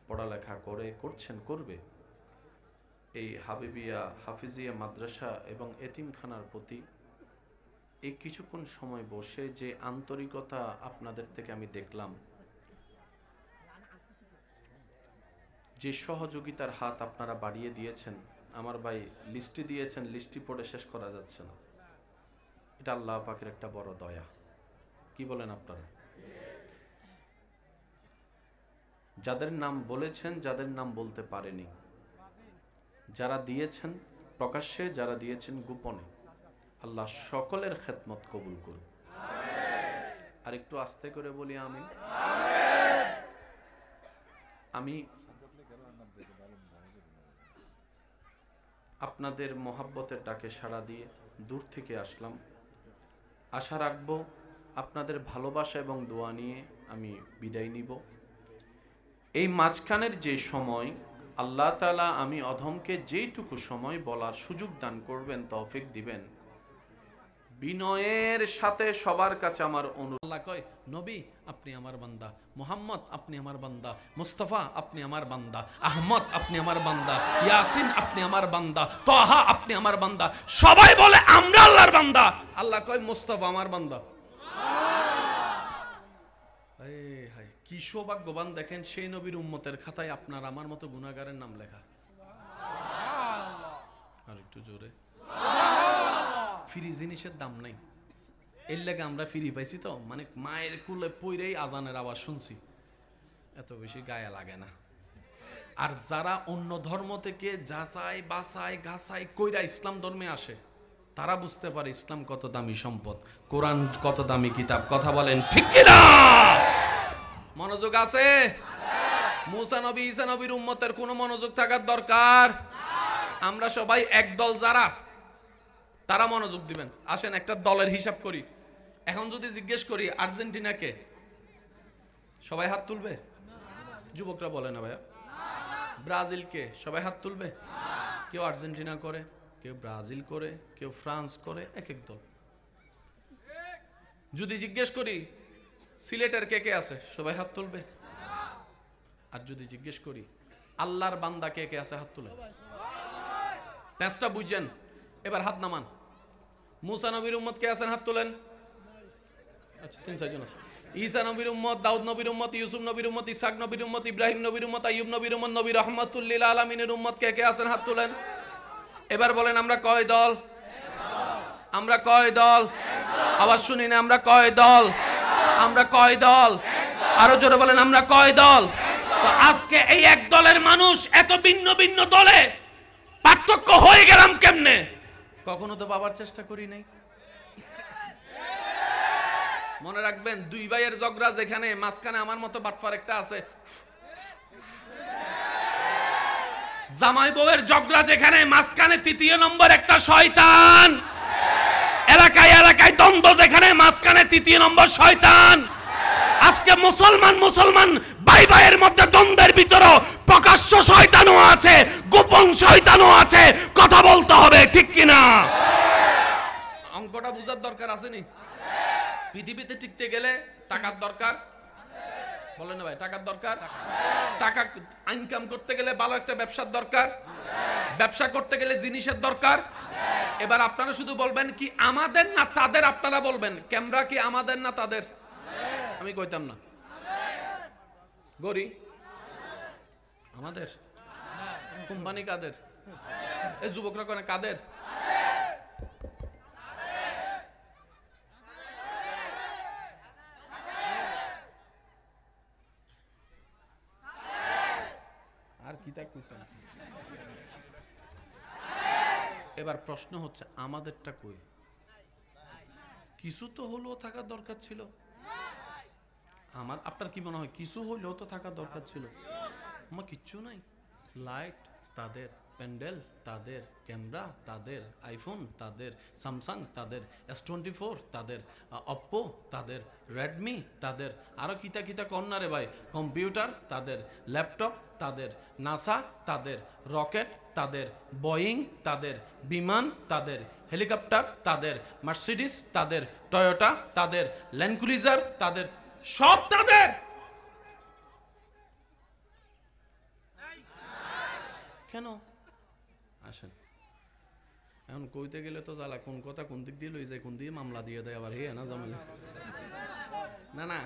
পড়ালেখা করবে, এই হাবিবিয়া হাফিজিয়া মাদ্রাসা এবং এতিমখানার প্রতি এই কিছুক্ষণ সময় বসে যে আন্তরিকতা আপনাদের থেকে আমি দেখলাম, যে সহযোগিতার হাত আপনারা বাড়িয়ে দিয়েছেন, আমার ভাই লিস্টি দিয়েছেন, লিস্টি পড়ে শেষ করা যাচ্ছে না, এটা আল্লাহ পাকের একটা বড় দয়া। কি বলেন আপনারা? যাদের নাম বলেছেন, যাদের নাম বলতে পারেনি, যারা দিয়েছেন প্রকাশ্যে, যারা দিয়েছেন গোপনে, আল্লাহ সকলের খেদমত কবুল করুন। আর একটু আস্তে করে বলি আমিন। আমি আপনাদের মহাব্বতের ডাকে সাড়া দিয়ে দূর থেকে আসলাম। আশা রাখবো আপনাদের ভালোবাসা এবং দোয়া নিয়ে আমি বিদায় নিব। এই মাঝখানের যে সময় আল্লাহ তাআলা আমি অধমকে যেইটুকু সময় বলার সুযোগ দান করবেন, তৌফিক দিবেন, বিনয়ের সাথে সবার কাছে আমার অনুরোধ। আল্লাহ কয়, নবী আপনি আমার বান্দা, মুহাম্মদ আপনি আমার বান্দা, মুস্তাফা আপনি আমার বান্দা, আহমদ আপনি আমার বান্দা, ইয়াসিন আপনি আমার বান্দা, তাহা আপনি আমার বান্দা। সবাই বলে আমরা আল্লাহর বান্দা। আল্লাহ কয় মুস্তাফা আমার বান্দা। কি সৌভাগ্যবান দেখেন, সেই নবীর উম্মতের খাতায় আপনার আমার মতো গুনাহগারের নাম লেখা। আর একটু জোরে। ফ্রি জিনিসের দাম নাই, এর লাগে আমরা ফ্রি পাইছি তো, মানে মায়ের কুলে পইরেই আজানের আওয়াজ শুনছি, এত বেশি গায়ে লাগে না। আর যারা অন্য ধর্ম থেকে যাচাই বাছাই গাছাই কইরা ইসলাম ধর্মে আসে, তারা বুঝতে পারে ইসলাম কত দামি সম্পদ, কোরআন কত দামি কিতাব। কথা বলেন ঠিক কিনা? মনোযোগ আছে? মুসা নবী ঈসা নবীর উম্মতের কোনো মনোযোগ থাকার দরকার? আমরা সবাই একদল, যারা তারা মনোযোগ দিবেন। আসেন একটা দলের হিসাব করি। এখন যদি জিজ্ঞেস করি আর্জেন্টিনাকে, সবাই হাত তুলবে? যুবকরা বলে না ভাইয়া। ব্রাজিলকে সবাই হাত তুলবে? কেউ আর্জেন্টিনা করে, কেউ ব্রাজিল করে, কেউ ফ্রান্স করে, এক এক দল। যদি জিজ্ঞেস করি সিলেটের কে কে আছে, সবাই হাত তুলবে? আর যদি জিজ্ঞেস করি আল্লাহর বান্দা কে কে আছে, হাত তুলে। প্যাঁচটা বুঝছেন? এবার হাত নামান। মুসা নবীর উম্মত কে আছেন, হাত তোলেন। আচ্ছা, 3-4 জন আছে। ঈসা নবীর উম্মত, দাউদ নবীর উম্মত, ইউসুফ নবীর উম্মত, ইসহাক নবীর উম্মত, ইব্রাহিম নবীর উম্মত, আইয়ুব নবীর উম্মত, নবী রাহমাতুল লিল আলামিনের উম্মত কে কে আছেন, হাত তোলেন। এবার বলেন আমরা কয় দল? আমরা কয় দল? আওয়াজ শুনি না, আমরা কয় দল? আমরা কয় দল? আরো জোরে বলেন আমরা কয় দল? তো আজকে এই এক দলের মানুষ এত ভিন্ন ভিন্ন দলে পার্থক্য হয়ে গেলাম কেমনে? কখনো তো বাবার চেষ্টা করি নাই। মনে রাখবেন, দুই ভাইয়ের ঝগড়া যেখানে, মাঝখানে আমার মতো বাটফার একটা আছে। জামাই বউয়ের ঝগড়া যেখানে, মাঝখানে তৃতীয় নম্বর একটা শয়তান। এলাকায় এলাকায় দ্বন্দ্ব যেখানে, মাঝখানে তৃতীয় নম্বর শয়তান। আজকে মুসলমান ভাই ভাইয়ের মধ্যে দ্বন্দ্বের ভিতরে প্রকাশ্য শয়তানও আছে, গোপন শয়তানও আছে। কথা বলতে হবে ঠিক কিনা? অঙ্কটা বুঝার দরকার আসেনি? পৃথিবীতে টিকতে গেলে টাকার দরকার, বলেন না ভাই? টাকার দরকার। টাকা ইনকাম করতে গেলে ভালো একটা ব্যবসার দরকার, ব্যবসা করতে গেলে জিনিসের দরকার। এবার আপনারা শুধু বলবেন কি আমাদের না তাদের? আপনারা বলবেন ক্যামেরা কি আমাদের না তাদের? আমি কইতাম না। গরি আমাদের, কোম্পানি কাদের? এই যুবকরা কোন কাদের? আর কি তা কইতাম। এবার প্রশ্ন হচ্ছে আমাদেরটা কই? কিছু তো হলেও থাকার দরকার ছিল। আমার আপনার কি মনে হয় কিছু হইলেও তো থাকার দরকার ছিল? আমার কিচ্ছু নাই। লাইট তাদের, প্যান্ডেল তাদের, ক্যামেরা তাদের, আইফোন তাদের, স্যামসাং তাদের, S24 তাদের, অপ্পো তাদের, রেডমি তাদের, আরো কিতা কিতা কন্যারে ভাই, কম্পিউটার তাদের, ল্যাপটপ তাদের, নাসা তাদের, রকেট তাদের, বোয়িং তাদের, বিমান তাদের, হেলিকপ্টার তাদের, মার্সিডিস তাদের, টয়োটা তাদের, ল্যান্ড ক্রুজার তাদের, সব তাদের। কেন? আসেন, এখন কইতে গেলে তো জ্বালা, কোন কথা কোন দিক দিয়ে লই যায়, কোন দিয়ে মামলা দিয়ে দেয় আবার, হে না জামেলা। না না,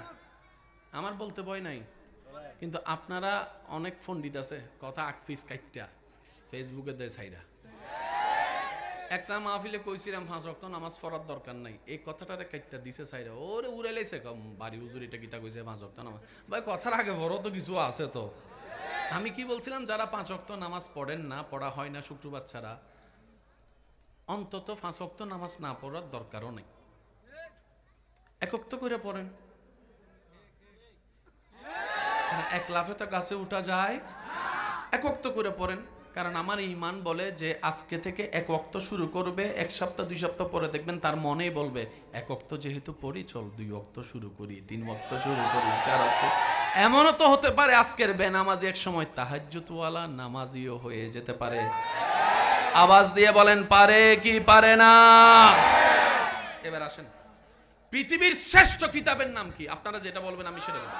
আমার বলতে ভয় নাই, কিন্তু আপনারা অনেক পণ্ডিত আছে কথা আকফিস কাইটটা ফেসবুকে দেয় ছাইরা। একটা মাহফিলে কইছিলাম 5 ওয়াক্ত নামাজ পড়ার দরকার নাই, এই কথাটারে কাইটটা দিছে ছাইরা। ওরে উড়াইলেছে কম বাড়ি হুজুর এটা কিতা কইছে 5 ওয়াক্ত নামাজ। ভাই কথার আগে বড় তো কিছু আছে তো। আমি কি বলছিলাম, যারা 5 ওয়াক্ত নামাজ পড়েন না, পড়া হয় না শুক্রবার ছাড়া, অন্তত 5 ওয়াক্ত নামাজ না পড়ার দরকারও নেই, এক ওয়াক্ত করে পড়েন। এক লাফে তো গাছে উঠা যায়, এক ওয়াক্ত করে পড়েন। কারণ আমার ঈমান বলে যে আজকে থেকে এক ওয়াক্ত শুরু করবে, 1 সপ্তাহ 2 সপ্তাহ পরে দেখবেন তার মনেই বলবে এক ওয়াক্ত যেহেতু পড়ি, চল 2 ওয়াক্ত শুরু করি, 3 ওয়াক্ত শুরু করি, 4 ওয়াক্ত। এমনও তো হতে পারে আজকের বেনামাজি এক সময় তাহাজ্জুদওয়ালা নামাজিও হয়ে যেতে পারে। আওয়াজ দিয়ে বলেন পারে কি পারে না? এবার আসেন, পৃথিবীর শ্রেষ্ঠ কিতাবের নাম কি? আপনারা যেটা বলবেন আমি সেটা বলবো।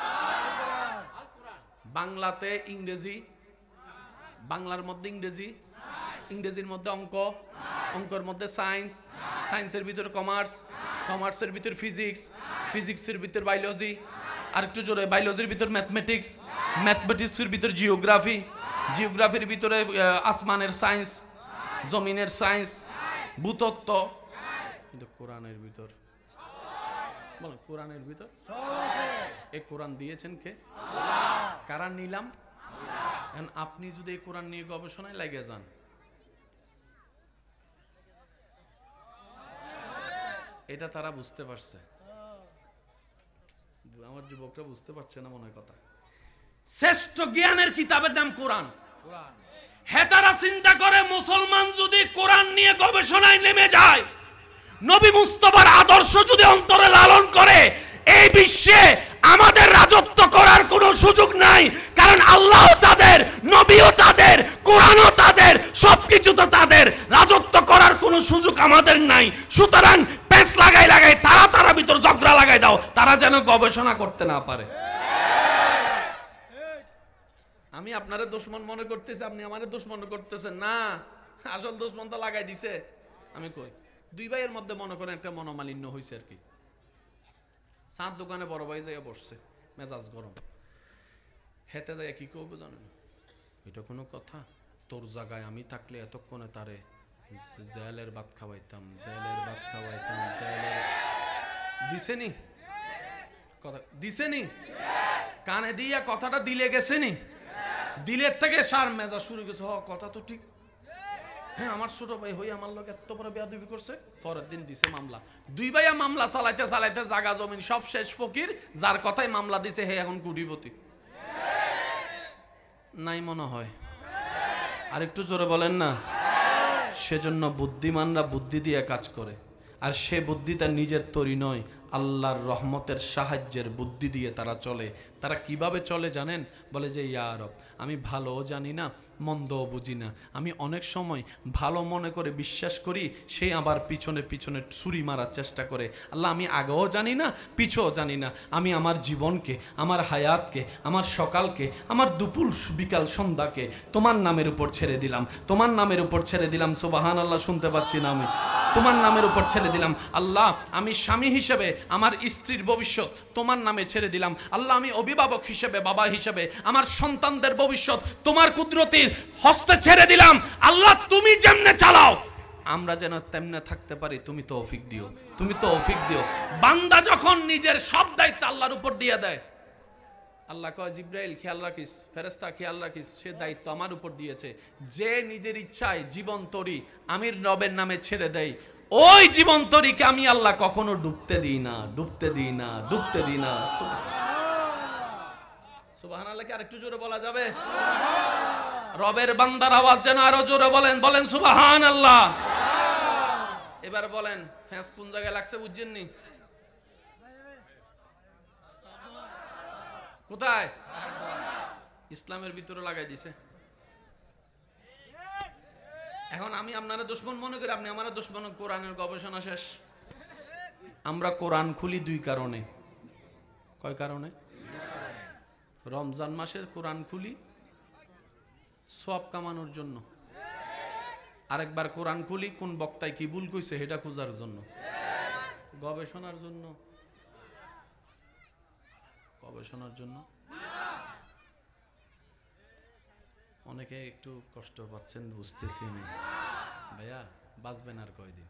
বাংলাতে ইংরেজি, বাংলার মধ্যে ইংরেজি, ইংরেজির মধ্যে অঙ্ক, অঙ্কের মধ্যে সায়েন্স, সায়েন্সের ভিতরে কমার্স, কমার্সের ভিতরে ফিজিক্স, ফিজিক্সের ভিতরে বায়োলজি, আর একটু জোরে বায়োলজির ভিতরে ম্যাথমেটিক্স, ম্যাথমেটিক্সের ভিতরে জিওগ্রাফি, জিওগ্রাফির ভিতরে আসমানের সায়েন্স, জমিনের সায়েন্স, ভূতত্ত্ব। কিন্তু কোরআনের ভিতর বলেন, কোরআনের ভিতর এই কোরআন দিয়েছেন কে? কারা নিলাম? আপনি যদি এই কোরআন নিয়ে গবেষণায় লাগে যান, এটা তারা বুঝতে পারছে, আমার যুবকরা বুঝতে পারছে না মনে হয় কথা। শ্রেষ্ঠ জ্ঞানের কিতাবের নাম কোরআন। হ্যাঁ, তারা চিন্তা করে মুসলমান যদি কোরআন নিয়ে গবেষণায় নেমে যায়, নবী মুস্তাফার আদর্শ যদি অন্তরে লালন করে, এই বিশ্বে আমাদের রাজত্ব করার কোনো সুযোগ নাই। কারণ আল্লাহ তাদের, নবীও তাদের, কোরআনও তাদের, সবকিছু তো তাদের। রাজত্ব করার কোনো সুযোগ আমাদের নাই। সুতরাং পেস লাগাই লাগাই তারা ভিতর ঝগড়া লাগাই দাও, তারা যেন গবেষণা করতে না পারে। আমি আপনারে দুশমন মনে করতেছি, আপনি আমারে দুশমন করতেছেন না। আসল দুশমন তো লাগাই দিছে। আমি কই দুই ভাইয়ের মধ্যে মনে করেন একটা মনোমালিন্য হয়েছে আর কি। চাঁদ দোকানে বড় ভাই যাইয়া বসছে, মেজাজ গরম। হেতে যাইয়া কি করবো জানেন, এটা কোনো কথা? তোর জায়গায় আমি থাকলে এতক্ষণে তারে জেলের ভাত খাওয়াইতাম, জেলের ভাত খাওয়াইতাম, জেলের। দিছেনি কথা, দিছেনি কানে দিয়া কথাটা দিলে গেছেনি, দিলের থেকে সার মেজাজ শুরু গেছে। কথা তো ঠিক, হ্যাঁ আমার ছোট ভাই হই আমার লোক এত বড় বেয়াদবি করছে। পরের দিন দিছে মামলা। দুই ভাইয়া মামলা চালাইতে চালাইতে জাগা জমিন সব শেষ, ফকির যার কথাই মামলা দিছে হে এখন কোটিপতি নাই মনে হয়। আর একটু জোরে বলেন না। সেজন্য বুদ্ধিমানরা বুদ্ধি দিয়ে কাজ করে, আর সে বুদ্ধি তার নিজের তৈরি নয়, আল্লাহর রহমতের সাহায্যের বুদ্ধি দিয়ে তারা চলে। তারা কিভাবে চলে জানেন? বলে যে ইয়া রব, আমি ভালোও জানি না, মন্দও বুঝি না। আমি অনেক সময় ভালো মনে করে বিশ্বাস করি, সে আবার পিছনে পিছনে ছুরি মারার চেষ্টা করে। আল্লাহ, আমি আগেও জানি না, পিছও জানি না। আমি আমার জীবনকে, আমার হায়াতকে, আমার সকালকে, আমার দুপুর বিকাল সন্ধ্যাকে তোমার নামের উপর ছেড়ে দিলাম, তোমার নামের উপর ছেড়ে দিলাম। সুবহান আল্লাহ, শুনতে পাচ্ছি না আমি? তোমার নামের উপর ছেড়ে দিলাম। আল্লাহ, আমি স্বামী হিসেবে আমার স্ত্রীর ভবিষ্যৎ তোমার নামে ছেড়ে দিলাম। আল্লাহ, আমি অভিভাবক হিসেবে, বাবা হিসেবে আমার সন্তানদের ভবিষ্যৎ তোমার কুদরতির হস্তে ছেড়ে দিলাম। আল্লাহ, তুমি যেমনে চালাও আমরা যেন তেমনে থাকতে পারি, তুমি তৌফিক দিও, তুমি তৌফিক দিও। বান্দা যখন নিজের সব দায়িত্ব আল্লাহর উপর দিয়ে দেয়, আল্লাহ কয় জিব্রাইল খেয়াল রাখিস, ফেরেশতা খেয়াল রাখিস, সে দায়িত্ব আমার উপর দিয়েছে। যে নিজের ইচ্ছায় জীবন তরি আমির রবের নামে ছেড়ে দেয়, ওই জীবন তরিকে আমি আল্লাহ কখনো ডুবতে দিই না, ডুবতে দিই না, ডুবতে দিই না। সুবহানাল্লাহ, কি আরেকটু জোরে বলা যাবে? রবের বান্দার আওয়াজ যেন আরো জোরে বলেন, বলেন সুবহানাল্লাহ। এবার বলেন ফ্যাঁস কোন জায়গায় লাগছে বুঝছেন নি? কোথায়? ইসলামের ভিতরে লাগাই দিছে। এখন আমি আপনারা দুশমন মনে করি, আপনি আমার দুশমন। কোরআনের গবেষণা শেষ। আমরা কোরআন খুলি দুই কারণে। কয় কারণে? রমজান মাসের কোরআন খুলি সওয়াব কামানোর জন্য, আরেকবার কোরআন খুলি কোন বক্তায় কি ভুল কইছে সেটা খোঁজার জন্য, গবেষণার জন্য। গবেষণার জন্য অনেকে একটু কষ্ট পাচ্ছেন, বুঝতেছি আমি। ভাইয়া বাঁচবেন আর কয়দিন?